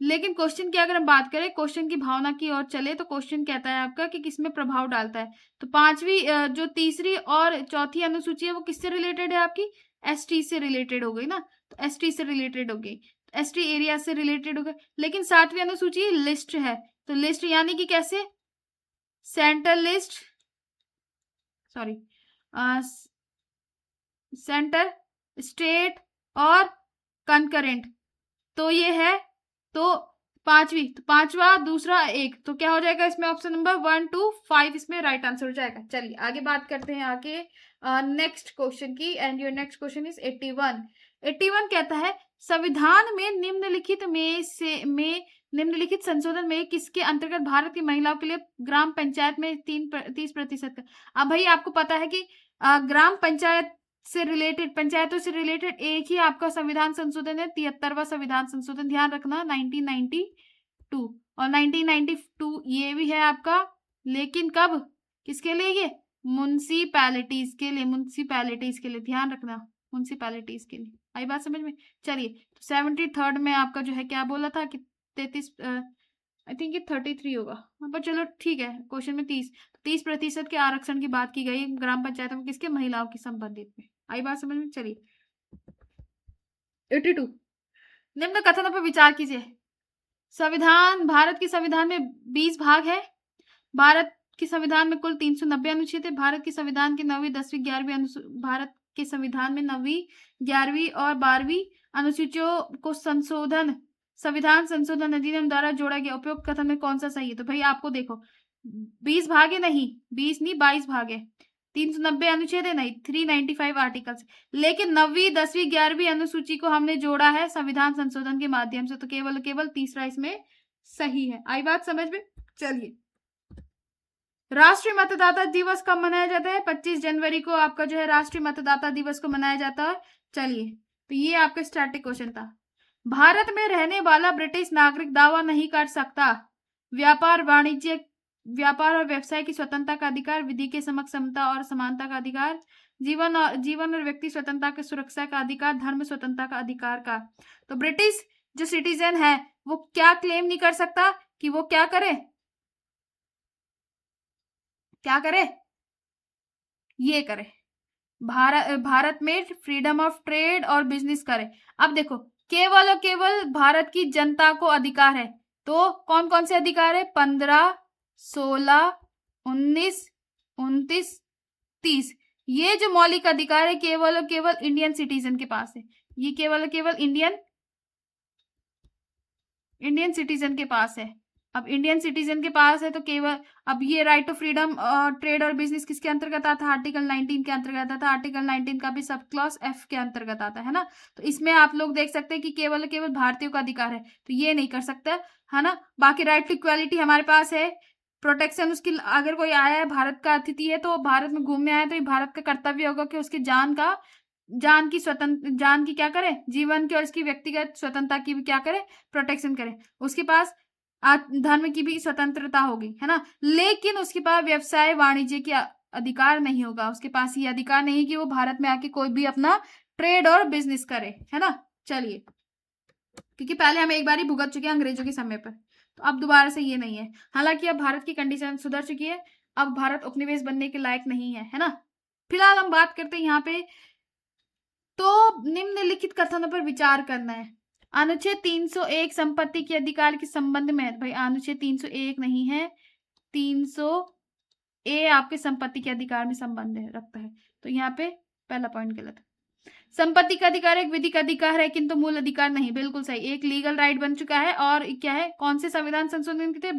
लेकिन क्वेश्चन की अगर हम बात करें, क्वेश्चन की भावना की ओर चले, तो क्वेश्चन कहता है आपका कि किसमें प्रभाव डालता है, तो 5वीं जो तीसरी और चौथी अनुसूची है वो किससे रिलेटेड है आपकी, एसटी से रिलेटेड हो गई ना, तो एसटी से रिलेटेड हो गई, एसटी एरिया से रिलेटेड हो गई। लेकिन 7वीं अनुसूची लिस्ट है, तो लिस्ट यानी कि कैसे, central list, sorry, centre, state और कंकरेंट, तो ये है, तो 5वीं, तो 5वां दूसरा एक, तो क्या हो जाएगा इसमें, ऑप्शन नंबर 1 to 5 इसमें राइट आंसर हो जाएगा। चलिए आगे बात करते हैं आगे नेक्स्ट क्वेश्चन की, and your next question is 81 कहता है संविधान में निम्नलिखित संशोधन में किसके अंतर्गत भारत की महिलाओं के लिए ग्राम पंचायत में 30% का। अब भाई आपको पता है कि ग्राम पंचायत से रिलेटेड, पंचायतों से रिलेटेड एक ही आपका संविधान संशोधन है, 73वां संविधान संशोधन, ध्यान रखना 1992, और 1992 ये भी है आपका, लेकिन कब, किसके लिए, ये म्युनिसिपैलिटीज के लिए, म्युनिसिपैलिटीज के लिए, ध्यान रखना म्युनिसिपैलिटीज के लिए। आई बात समझ में? चलिए, तो 73rd में आपका जो है क्या बोला था कि 33, आई थिंक ये 33 होगा, पर चलो ठीक है, क्वेश्चन में 30% के आरक्षण की बात की गई ग्राम पंचायतों में, किसके, महिलाओं के संबंधित में। आई बात समझ में? चलिए 82, निम्न कथनों पर विचार कीजिए। संविधान, भारत के संविधान में 20 भाग है, भारत के संविधान में कुल 390 अनुच्छेद है, भारत के संविधान के 9वीं 10वीं 11वीं भारत के संविधान में 9वीं 11वीं और 12वीं अनुसूचियों को संविधान संशोधन अधिनियम द्वारा जोड़ा गया। उपयुक्त कथन में कौन सा सही है? तो भाई आपको देखो 20 भाग है, नहीं 20 नहीं 22 भाग है, 390 अनुच्छेद है, नहीं 395 आर्टिकल्स, लेकिन 9वीं 10वीं 11वीं अनुसूची को हमने जोड़ा है संविधान संशोधन के माध्यम से, तो केवल तीसरा इसमें सही है। आई बात समझ में? चलिए, राष्ट्रीय मतदाता दिवस कब मनाया जाता है? 25 जनवरी को आपका जो है राष्ट्रीय मतदाता दिवस को मनाया जाता है। चलिए, तो ये आपका स्टैटिक क्वेश्चन था। भारत में रहने वाला ब्रिटिश नागरिक दावा नहीं कर सकता व्यापार और व्यवसाय की स्वतंत्रता का अधिकार, विधि के समक्ष समता और समानता का अधिकार, जीवन और व्यक्ति स्वतंत्रता की सुरक्षा का अधिकार, धर्म स्वतंत्रता का अधिकार का। तो ब्रिटिश जो सिटीजन है वो क्या क्लेम नहीं कर सकता कि वो क्या करे, ये करे, भारत में फ्रीडम ऑफ ट्रेड और बिजनेस करे। अब देखो, केवल और केवल भारत की जनता को अधिकार है, तो कौन कौन से अधिकार है? 15, 16, 19, 29, 30, ये जो मौलिक अधिकार है केवल और केवल इंडियन सिटीजन के पास है, ये केवल और केवल इंडियन सिटीजन के पास है। अब इंडियन सिटीजन के पास है तो केवल, अब ये राइट टू फ्रीडम ट्रेड और बिजनेस किसके अंतर्गत आता है? आर्टिकल 19 के अंतर्गत आता है। आर्टिकल 19 का भी सब क्लॉज F के अंतर्गत आता है ना, तो इसमें आप लोग देख सकते हैं कि केवल केवल भारतीयों का अधिकार है, तो ये नहीं कर सकता, है ना। बाकी राइट टू इक्वालिटी हमारे पास है, प्रोटेक्शन उसकी, अगर कोई आया है भारत का अतिथि है तो भारत में घूमने आया तो ये भारत का कर्तव्य होगा कि उसकी जान का जान की क्या करे, जीवन की और इसकी व्यक्तिगत स्वतंत्रता की भी क्या करे, प्रोटेक्शन करे। उसके पास धर्म की भी स्वतंत्रता होगी, है ना, लेकिन उसके पास व्यवसाय वाणिज्य की अधिकार नहीं होगा। उसके पास ये अधिकार नहीं कि वो भारत में आके कोई भी अपना ट्रेड और बिजनेस करे, है ना। चलिए, क्योंकि पहले हम एक बार ही भुगत चुके हैं अंग्रेजों के समय पर, तो अब दोबारा से ये नहीं है। हालांकि अब भारत की कंडीशन सुधर चुकी है, अब भारत उपनिवेश बनने के लायक नहीं है ना। फिलहाल हम बात करते हैं यहाँ पे, तो निम्नलिखित कथनों पर विचार करना है। अनुच्छेद 301 संपत्ति के अधिकार के संबंध में है। भाई अनुच्छेद 301 नहीं है, 300 ए आपके संपत्ति के अधिकार में संबंध है रखता है, तो यहाँ पे पहला पॉइंट गलत है। संपत्ति का अधिकार एक विधिक अधिकार है किंतु मूल अधिकार नहीं, बिल्कुल सही, एक लीगल राइट बन चुका है। और क्या है, कौन से संविधान संशोधन के तहत,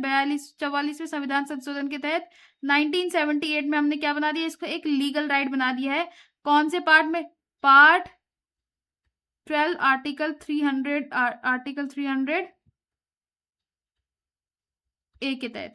44वें संविधान संशोधन के तहत 1978 में हमने क्या बना दिया, इसको एक लीगल राइट बना दिया है। कौन से पार्ट में, पार्ट 12 आर्टिकल 300 ए के तहत।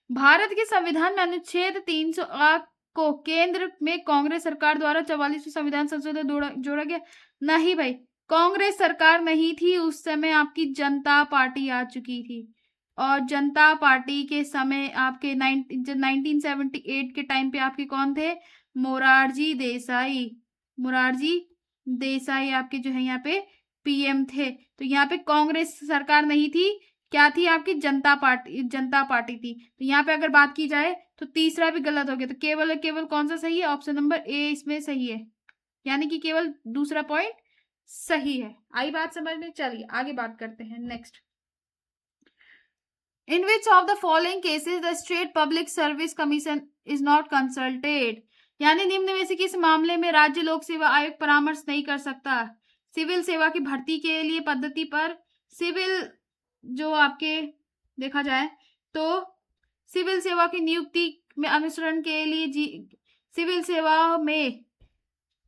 भारत के संविधान में अनुच्छेद 300 को केंद्र में कांग्रेस सरकार द्वारा 44वें संविधान संशोधन जोड़ा गया। नहीं भाई, कांग्रेस सरकार नहीं थी उस समय, आपकी जनता पार्टी आ चुकी थी। और जनता पार्टी के समय आपके 1978 के टाइम पे आपके कौन थे, मोरारजी देसाई आपके जो है यहाँ पे पीएम थे। तो यहाँ पे कांग्रेस सरकार नहीं थी, क्या थी आपकी, जनता पार्टी थी। तो यहाँ पे अगर बात की जाए तो तीसरा भी गलत हो गया, तो केवल कौन सा सही है, ऑप्शन नंबर ए इसमें सही है, यानी कि केवल दूसरा पॉइंट सही है। आई बात समझ में। चलिए आगे बात करते हैं। Next, in which of the following cases the state public service commission is not consulted, यानी निम्न में से किस मामले में राज्य लोक सेवा आयोग परामर्श नहीं कर सकता। सिविल सेवा की भर्ती के लिए पद्धति पर, सिविल जो आपके देखा जाए तो सिविल सेवा की नियुक्ति में अनुसरण के लिए सिविल सेवा में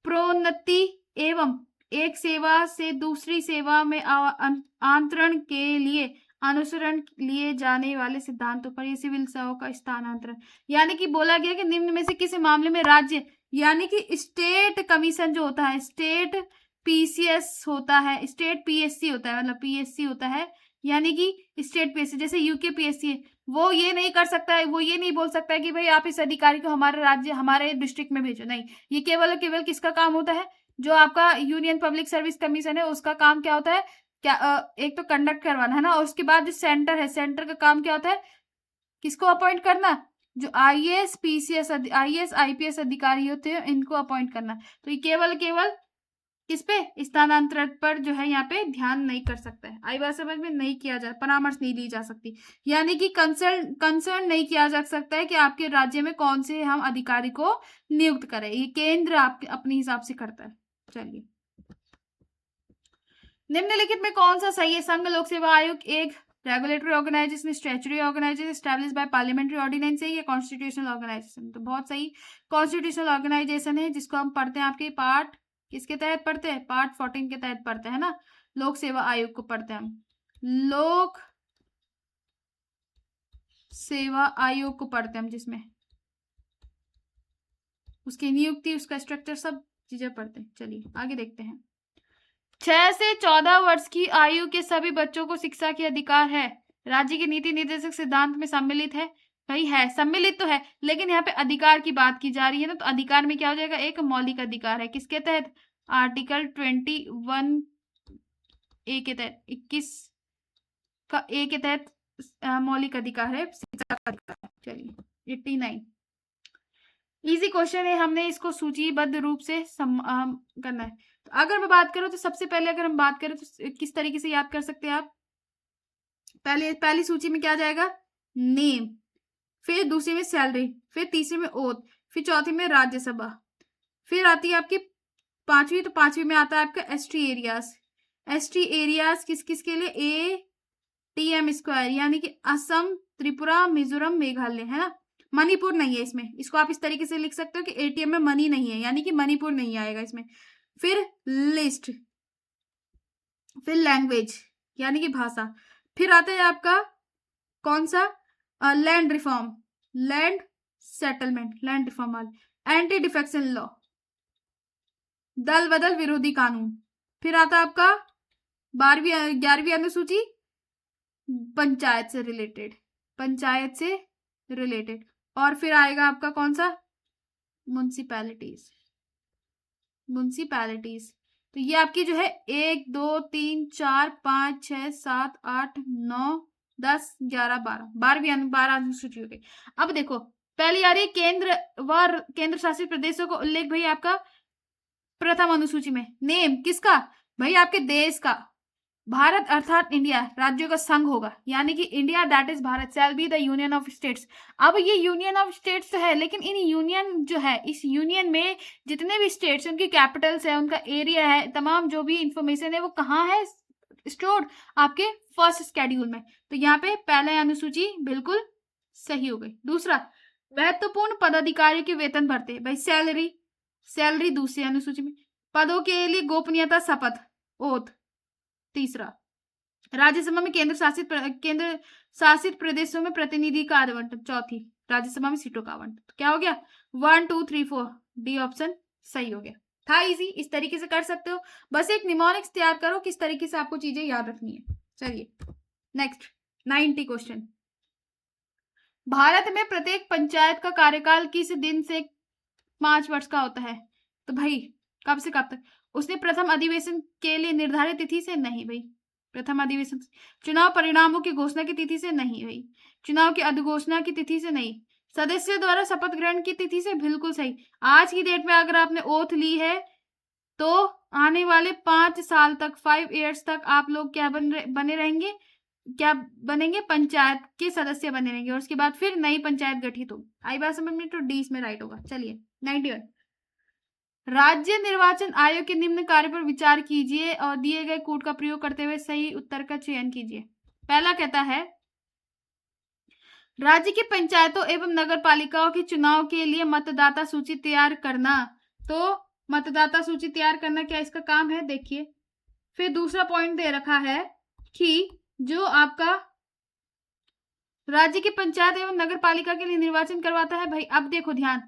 प्रोन्नति एवं एक सेवा से दूसरी सेवा में अंतरण के लिए अनुसरण लिए जाने वाले सिद्धांतों पर, ये सिविल सेवा का स्थानांतरण, यानी कि बोला गया कि निम्न में से किसी मामले में राज्य, यानी कि स्टेट कमीशन जो होता है, स्टेट पीसीएस होता है, स्टेट पीएससी होता है, मतलब पीएससी होता है, यानी कि स्टेट पीएससी, जैसे यूके पीएससी है, वो ये नहीं कर सकता है, वो ये नहीं बोल सकता है कि भाई आप इस अधिकारी को हमारे राज्य, हमारे डिस्ट्रिक्ट में भेजो। नहीं, ये केवल किसका काम होता है, जो आपका यूनियन पब्लिक सर्विस कमीशन है, उसका काम क्या होता है, क्या एक तो कंडक्ट करवाना है ना, और उसके बाद जो सेंटर है, सेंटर का काम क्या होता है, किसको अपॉइंट करना, जो आईएएस पीसीएस आईएएस आईपीएस अधिकारी होते हैं, इनको अपॉइंट करना। तो ये केवल किस पे, स्थानांतरण पर जो है यहाँ पे ध्यान नहीं कर सकता है। आई बात समझ में, नहीं किया जा, परामर्श नहीं ली जा सकती, यानी कि कंसर्न नहीं किया जा सकता है कि आपके राज्य में कौन से हम अधिकारी को नियुक्त करें, ये केंद्र आपके अपने हिसाब से करता है। चलिए, निम्नलिखित में कौन सा सही है, संघ लोक सेवा आयोग एक regulatory organisation, statutory organisation establish by parliamentary ordinance है, या कॉन्स्टिट्यूशनल ऑर्गेनाइजेशन। तो बहुत सही, कॉन्स्टिट्यूशनल ऑर्गेनाइजेशन है, जिसको हम पढ़ते हैं आपके पार्ट किसके तहत पढ़ते हैं, पार्ट 14 के तहत पढ़ते हैं ना, लोक सेवा आयोग को पढ़ते हैं हम, लोक सेवा आयोग को पढ़ते हैं हम, जिसमें उसकी नियुक्ति, उसका स्ट्रक्चर, सब चीजें पढ़ते हैं। चलिए आगे देखते हैं। 6 से 14 वर्ष की आयु के सभी बच्चों को शिक्षा के अधिकार है, राज्य के नीति निर्देशक सिद्धांत में सम्मिलित है। भाई है, सम्मिलित तो है, लेकिन यहाँ पे अधिकार की बात की जा रही है ना, तो अधिकार में क्या हो जाएगा, एक मौलिक अधिकार है, किसके तहत, आर्टिकल 21 ए के तहत, 21 का ए के तहत मौलिक अधिकार है, शिक्षा का अधिकार। चलिए 89 इजी क्वेश्चन है, हमने इसको सूचीबद्ध रूप से करना है। तो अगर मैं बात करूं तो सबसे पहले अगर हम बात करें तो किस तरीके से याद कर सकते हैं आप, पहली सूची में क्या जाएगा, नेम, फिर दूसरी में सैलरी, फिर तीसरी में ओथ, फिर चौथी में राज्यसभा, फिर आती है आपकी पांचवी, तो पांचवी में आता है आपका एसटी एरियाज। एसटी एरियाज किस किस के लिए, ATM स्क्वायर, यानी कि असम, त्रिपुरा, मिजोरम, मेघालय, है ना, मणिपुर नहीं है इसमें, इसको आप इस तरीके से लिख सकते हो कि ATM में मनी नहीं है, यानी कि मणिपुर नहीं आएगा इसमें। फिर लिस्ट, फिर लैंग्वेज यानी कि भाषा, फिर आता है आपका कौन सा, land reform, land settlement, land reform वाले, एंटी डिफेक्शन लॉ, दल बदल विरोधी कानून। फिर आता आपका 11वीं अनुसूची पंचायत से रिलेटेड, पंचायत से रिलेटेड। और फिर आएगा आपका कौन सा, म्युनिसिपैलिटीज, म्युनिसिपैलिटीज। तो ये आपकी जो है 1 2 3 4 5 6 7 8 9 10 11 12 12 अनुसूची हो गई। अब देखो पहली आ रही है केंद्र व केंद्र शासित प्रदेशों का उल्लेख, भाई आपका प्रथम अनुसूची में नेम किसका, भाई आपके देश का। भारत अर्थात इंडिया राज्यों का संघ होगा, यानी कि India that is Bharat shall be the union of states. अब ये यूनियन ऑफ स्टेट्स तो है, लेकिन इन यूनियन जो है, इस यूनियन में जितने भी स्टेट्स, उनकी कैपिटल्स है, उनका एरिया है, तमाम जो भी इंफॉर्मेशन है वो कहाँ है स्टोर्ड, आपके फर्स्ट शेड्यूल में। तो यहाँ पे पहला अनुसूची बिल्कुल सही हो गई। दूसरा, महत्वपूर्ण पदाधिकारी के वेतन भरते, भाई सैलरी, सैलरी दूसरी अनुसूची में। पदों के लिए गोपनीयता शपथ, ओथ। तीसरा, राज्यसभा में केंद्र शासित प्रदेशों में प्रतिनिधि का आवंटन। चौथी, राज्यसभा में सीटों का आवंटन। तो क्या हो गया, 1 2 3 4 डी ऑप्शन सही हो गया। था इजी, इस तरीके से कर सकते हो। बस एक निमोनिक्स तैयार करो किस तरीके से आपको चीजें याद रखनी है। चलिए नेक्स्ट 90 क्वेश्चन। भारत में प्रत्येक पंचायत का कार्यकाल किस दिन से 5 वर्ष का होता है? तो भाई कब से कब तक? उसने प्रथम अधिवेशन के लिए निर्धारित तिथि से नहीं भाई, प्रथम अधिवेशन। चुनाव परिणामों की घोषणा की तिथि से नहीं भाई, चुनाव की अधिघोषणा की तिथि से नहीं, सदस्य द्वारा शपथ ग्रहण की तिथि से बिल्कुल सही। आज की डेट में अगर आपने ओथ ली है तो आने वाले 5 साल तक, 5 years तक आप लोग क्या बने रहेंगे, क्या बनेंगे, पंचायत के सदस्य बने रहेंगे, और उसके बाद फिर नई पंचायत गठित हो। आई बात समझ में? तो डी इसमें राइट होगा। चलिए 91, राज्य निर्वाचन आयोग के निम्न कार्य पर विचार कीजिए और दिए गए कोड का प्रयोग करते हुए सही उत्तर का चयन कीजिए। पहला कहता है, राज्य की पंचायतों एवं नगर पालिकाओं के चुनाव के लिए मतदाता सूची तैयार करना। तो मतदाता सूची तैयार करना क्या इसका काम है, देखिए। फिर दूसरा पॉइंट दे रखा है कि जो आपका राज्य की पंचायत एवं नगर पालिका के लिए निर्वाचन करवाता है, भाई अब देखो ध्यान,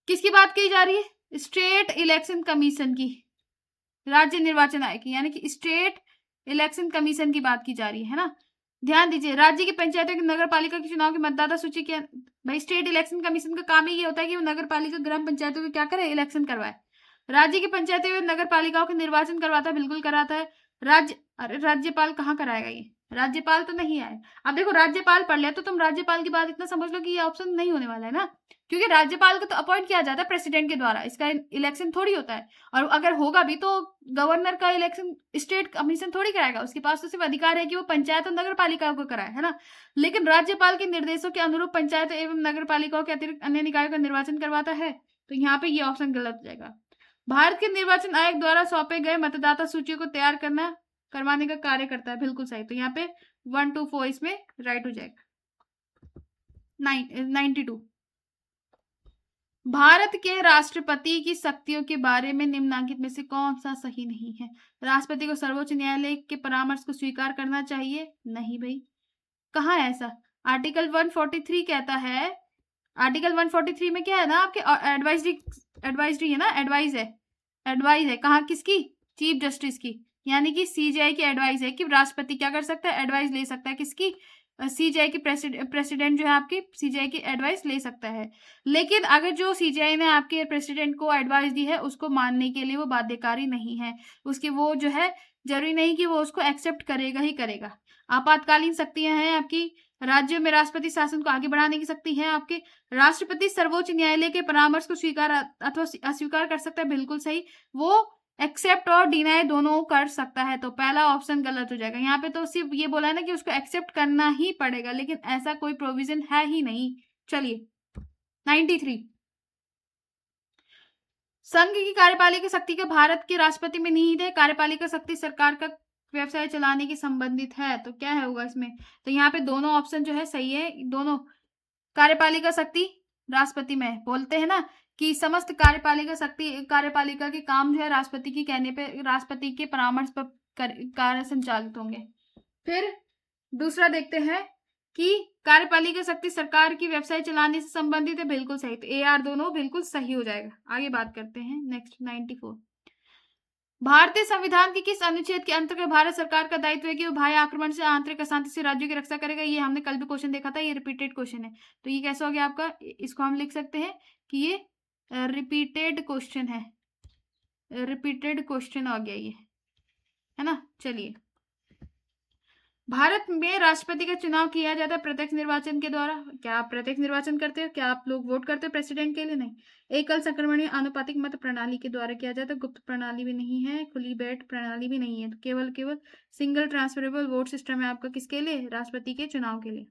किसकी बात की जा रही है, स्टेट इलेक्शन कमीशन की, राज्य निर्वाचन आयोग की, यानी कि स्टेट इलेक्शन कमीशन की बात की जा रही है ना। ध्यान दीजिए, राज्य की पंचायतों की नगर पालिका के चुनाव की मतदाता सूची के, भाई स्टेट इलेक्शन कमीशन का काम ही ये होता है कि वो नगर पालिका ग्राम पंचायतों के क्या करे, इलेक्शन करवाए। राज्य की पंचायतों एवं नगर पालिकाओं के निर्वाचन करवाता है, बिल्कुल कराता है। अरे राज्यपाल कहाँ कराएगा, ये राज्यपाल तो नहीं आए। अब देखो राज्यपाल पढ़ लिया तो तुम राज्यपाल की बात इतना समझ लो कि ये ऑप्शन नहीं होने वाला है ना, क्योंकि राज्यपाल को तो अपॉइंट किया जाता है प्रेसिडेंट के द्वारा, इसका इलेक्शन थोड़ी होता है। और अगर होगा भी तो गवर्नर का इलेक्शन स्टेट कमीशन थोड़ी कराएगा, उसके पास तो सिर्फ अधिकार है कि वो पंचायत और नगर पालिकाओं को कराए, है ना। लेकिन राज्यपाल के निर्देशों के अनुरूप पंचायत एवं नगर पालिकाओं के अतिरिक्त अन्य निकायों का निर्वाचन करवाता है। तो यहाँ पे ये ऑप्शन गलत हो जाएगा। भारत के निर्वाचन आयोग द्वारा सौंपे गए मतदाता सूची को तैयार करवाने का कार्य करता है, बिल्कुल सही। तो यहाँ पे 1 2 4 इसमें राइट हो जाएगा। 92, भारत के राष्ट्रपति की शक्तियों के बारे में निम्नलिखित में से कौन सा सही नहीं है? राष्ट्रपति को सर्वोच्च न्यायालय के परामर्श को स्वीकार करना चाहिए, नहीं भाई, कहाँ है ऐसा? आर्टिकल 143 कहता है, आर्टिकल 143 में क्या है ना, आपके एडवाइजरी है ना, एडवाइज है, कहाँ, किसकी, चीफ जस्टिस की, यानी कि सीजीआई की एडवाइस है कि राष्ट्रपति क्या कर सकता है, एडवाइस ले सकता है, किसकी, सीजीआई की प्रेसिडेंट जो है आपकी सीजीआई की एडवाइस ले सकता है। लेकिन अगर जो सीजीआई ने आपके प्रेसिडेंट को एडवाइस दी है उसको मानने के लिए वो बाध्यकारी नहीं है, उसके वो जो है जरूरी नहीं कि वो उसको एक्सेप्ट करेगा ही करेगा। आपातकालीन शक्तियां हैं आपकी, राज्यों में राष्ट्रपति शासन को आगे बढ़ाने की शक्ति है आपके। राष्ट्रपति सर्वोच्च न्यायालय के परामर्श को स्वीकार अथवा अस्वीकार कर सकता है, बिल्कुल सही, वो एक्सेप्ट और डिनाई दोनों कर सकता है। तो पहला ऑप्शन गलत हो जाएगा। यहाँ पे तो सिर्फ ये बोला है ना कि उसको एक्सेप्ट करना ही पड़ेगा, लेकिन ऐसा कोई प्रोविजन है ही नहीं। चलिए 93, संघ की कार्यपालिका शक्ति का भारत के राष्ट्रपति में निहित है, कार्यपालिका शक्ति सरकार का व्यवसाय चलाने की संबंधित है। तो क्या है होगा इसमें? तो यहाँ पे दोनों ऑप्शन जो है सही है, दोनों। कार्यपालिका शक्ति राष्ट्रपति में बोलते हैं ना कि समस्त कार्यपालिका के काम जो है राष्ट्रपति की कहने पे, राष्ट्रपति के परामर्श पर कार्य संचालित होंगे। फिर दूसरा देखते हैं कि कार्यपालिका शक्ति सरकार की वेबसाइट चलाने से संबंधित है, बिल्कुल सही। तो AR दोनों बिल्कुल सही हो जाएगा। आगे बात करते हैं नेक्स्ट 94। भारतीय संविधान के किस अनुच्छेद के अंतर्गत भारत सरकार का दायित्व है कि वो बाह्य आक्रमण से आंतरिक अशांति से राज्यों की रक्षा करेगा? ये हमने कल भी क्वेश्चन देखा था, ये रिपीटेड क्वेश्चन है। तो ये कैसा हो गया आपका? इसको हम लिख सकते हैं कि ये रिपीटेड क्वेश्चन है, रिपीटेड क्वेश्चन आ गया ये, है ना। चलिए, भारत में राष्ट्रपति का चुनाव किया जाता है प्रत्यक्ष निर्वाचन के द्वारा। क्या आप प्रत्यक्ष निर्वाचन करते हो? क्या आप लोग वोट करते हो प्रेसिडेंट के लिए? नहीं। एकल संक्रमणीय आनुपातिक मत प्रणाली के द्वारा किया जाता है। गुप्त प्रणाली भी नहीं है, खुली बैठ प्रणाली भी नहीं है। तो केवल सिंगल ट्रांसफरेबल वोट सिस्टम है आपका। किसके लिए? राष्ट्रपति के चुनाव के लिए।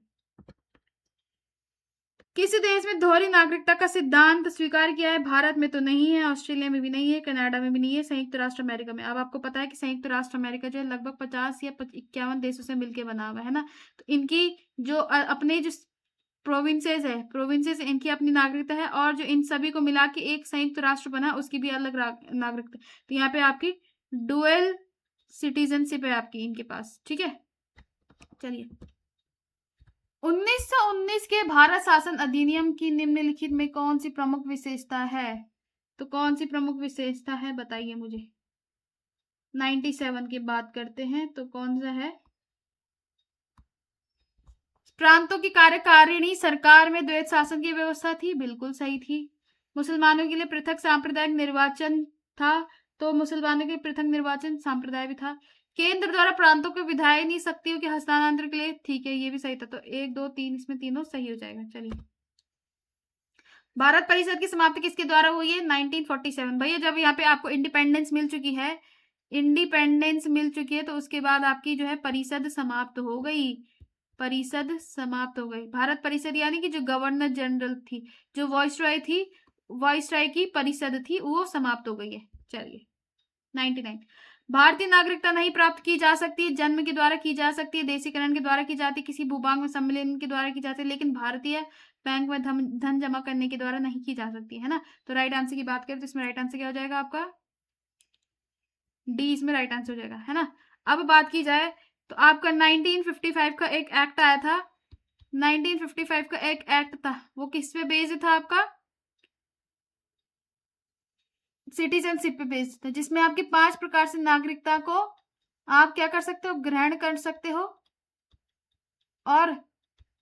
किसी देश में दोहरी नागरिकता का सिद्धांत स्वीकार किया है? भारत में तो नहीं है, ऑस्ट्रेलिया में भी नहीं है, कनाडा में भी नहीं है, संयुक्त राष्ट्र अमेरिका में। अब आपको पता है कि संयुक्त राष्ट्र अमेरिका जो है लगभग 50 या 51 देशों से मिलकर बना हुआ है ना। तो इनकी जो अपने जो प्रोविंसेस इनकी अपनी नागरिकता है, और जो इन सभी को मिला के एक संयुक्त राष्ट्र बना उसकी भी अलग नागरिकता। तो यहाँ पे आपकी डुअल सिटीजनशिप है आपकी इनके पास, ठीक है। चलिए, 1919 के भारत शासन अधिनियम की निम्नलिखित में कौन सी प्रमुख विशेषता है? तो कौन सी प्रमुख विशेषता है बताइए मुझे। 97 की बात करते हैं, तो कौन सा है? प्रांतों की कार्यकारिणी सरकार में द्वैत शासन की व्यवस्था थी, बिल्कुल सही थी। मुसलमानों के लिए पृथक सांप्रदायिक निर्वाचन था, तो मुसलमानों के पृथक निर्वाचन सांप्रदाय भी था। केंद्र द्वारा प्रांतों को विधायनी शक्तियों के हस्तांतरण के लिए, ठीक है, ये भी सही था। तो 1 2 3 इसमें तीनों सही हो जाएगा। चलिए, भारत परिषद की समाप्ति किसके द्वारा हुई है? 1947। भैया जब यहाँ पे आपको इंडिपेंडेंस मिल चुकी है, तो उसके बाद आपकी जो है परिषद समाप्त हो गई। परिषद समाप्त हो गई। भारत परिषद यानी कि जो गवर्नर जनरल थी, जो वॉइसरॉय की परिषद थी, वो समाप्त हो गई है। चलिए, 99। भारतीय नागरिकता नहीं प्राप्त की जा सकती, जन्म के द्वारा की जा सकती है, देशीकरण के द्वारा की जाती, किसी भूभाग में सम्मिलन के द्वारा की जाती है, लेकिन भारतीय बैंक में धन जमा करने के द्वारा नहीं की जा सकती, है ना। तो राइट आंसर की बात करें तो इसमें राइट आंसर क्या हो जाएगा आपका? डी इसमें राइट आंसर हो जाएगा, है ना। अब बात की जाए तो आपका 1955 का एक एक्ट आया था। 1955 का एक एक्ट था, वो किस पे बेस्ड था आपका? सिटीजनशिप पे बेस्ड था, जिसमें आपकी 5 प्रकार से नागरिकता को आप क्या कर सकते हो? ग्रहण कर सकते हो, और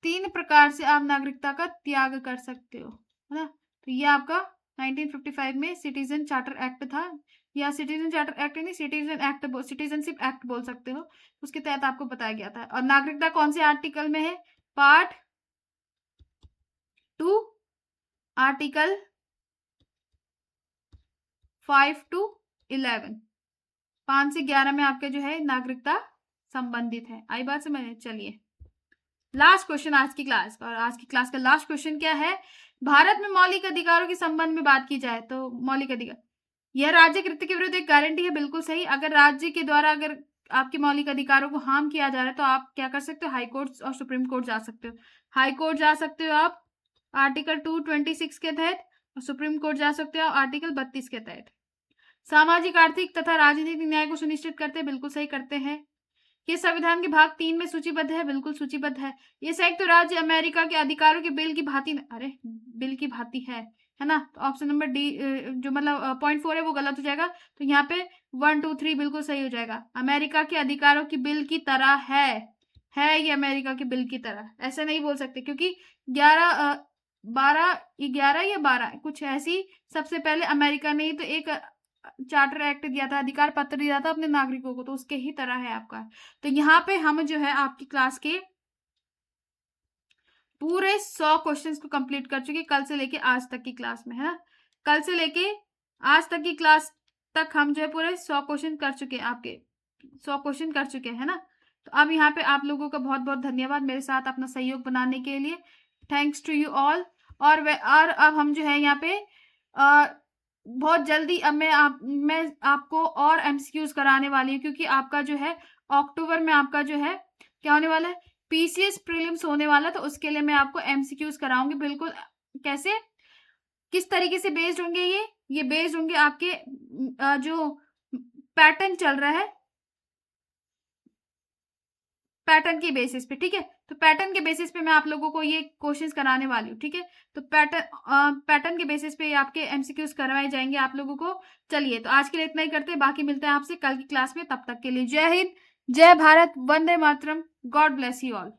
3 प्रकार से आप नागरिकता का त्याग कर सकते हो, है ना। तो ये आपका 1955 में सिटीजन चार्टर एक्ट था, या सिटीजन चार्टर एक्ट नहीं, सिटीजनशिप एक्ट बोल सकते हो। उसके तहत आपको बताया गया था। और नागरिकता कौन से आर्टिकल में है? पार्ट 2, आर्टिकल 5 to 11, 5 से 11 में आपके जो है नागरिकता संबंधित है। आई बात समझ? चलिए, लास्ट क्वेश्चन आज की क्लास का, और आज की क्लास का लास्ट क्वेश्चन क्या है? भारत में मौलिक अधिकारों के संबंध में बात की जाए तो मौलिक अधिकार, यह राज्य कृत्य के विरुद्ध एक गारंटी है, बिल्कुल सही। अगर राज्य के द्वारा अगर आपके मौलिक अधिकारों को हार्म किया जा रहा है तो आप क्या कर सकते हो? हाई कोर्ट और सुप्रीम कोर्ट जा सकते हो। हाई कोर्ट जा सकते हो आप आर्टिकल 226 के तहत, और सुप्रीम कोर्ट जा सकते हो आर्टिकल 32 के तहत। सामाजिक, आर्थिक तथा राजनीतिक न्याय को सुनिश्चित करते हैं, बिल्कुल सही करते हैं। ये संविधान के भाग 3 में सूचीबद्ध है, बिल्कुल सूचीबद्ध है। ये संयुक्त राज्य अमेरिका के अधिकारों के बिल की भांति है ना। तो ऑप्शन नंबर डी, जो मतलब पॉइंट 4 है, वो गलत हो जाएगा। तो यहाँ पे 1 2 3 बिल्कुल सही हो जाएगा। अमेरिका के अधिकारों की बिल की तरह है ये अमेरिका के बिल की तरह, ऐसा नहीं बोल सकते, क्योंकि 11 या 12 कुछ ऐसी, सबसे पहले अमेरिका ने ही तो एक चार्टर एक्ट दिया था, अधिकार पत्र दिया था अपने नागरिकों को, तो उसके ही तरह है आपका। तो यहाँ पे हम जो है आपकी क्लास के पूरे 100 क्वेश्चंस को कंप्लीट कर चुके, कल से लेके आज तक की क्लास में, है ना। कल से लेके आज तक की क्लास तक हम जो है पूरे 100 क्वेश्चन कर चुके हैं, आपके 100 क्वेश्चन कर चुके हैं, है ना। तो अब यहाँ पे आप लोगों का बहुत बहुत धन्यवाद मेरे साथ अपना सहयोग बनाने के लिए। Thanks to you all. और अब हम जो है यहाँ पे बहुत जल्दी अब मैं आपको और एमसीक्यूज कराने वाली हूँ, क्योंकि आपका जो है अक्टूबर में आपका जो है क्या होने वाला है? पीसीएस प्रीलिम्स होने वाला, तो उसके लिए मैं आपको एमसीक्यूज कराऊंगी। बिल्कुल कैसे, किस तरीके से बेस्ड होंगे ये बेस्ड होंगे आपके जो पैटर्न चल रहा है, पैटर्न के बेसिस पे, ठीक है। तो पैटर्न के बेसिस पे मैं आप लोगों को ये क्वेश्चंस कराने वाली हूँ, ठीक है। तो पैटर्न के बेसिस पे आपके एमसीक्यूज करवाए जाएंगे आप लोगों को। चलिए, तो आज के लिए इतना ही करते हैं, बाकी मिलते हैं आपसे कल की क्लास में। तब तक के लिए जय हिंद, जय Bharat, Vande Mataram, God bless you all.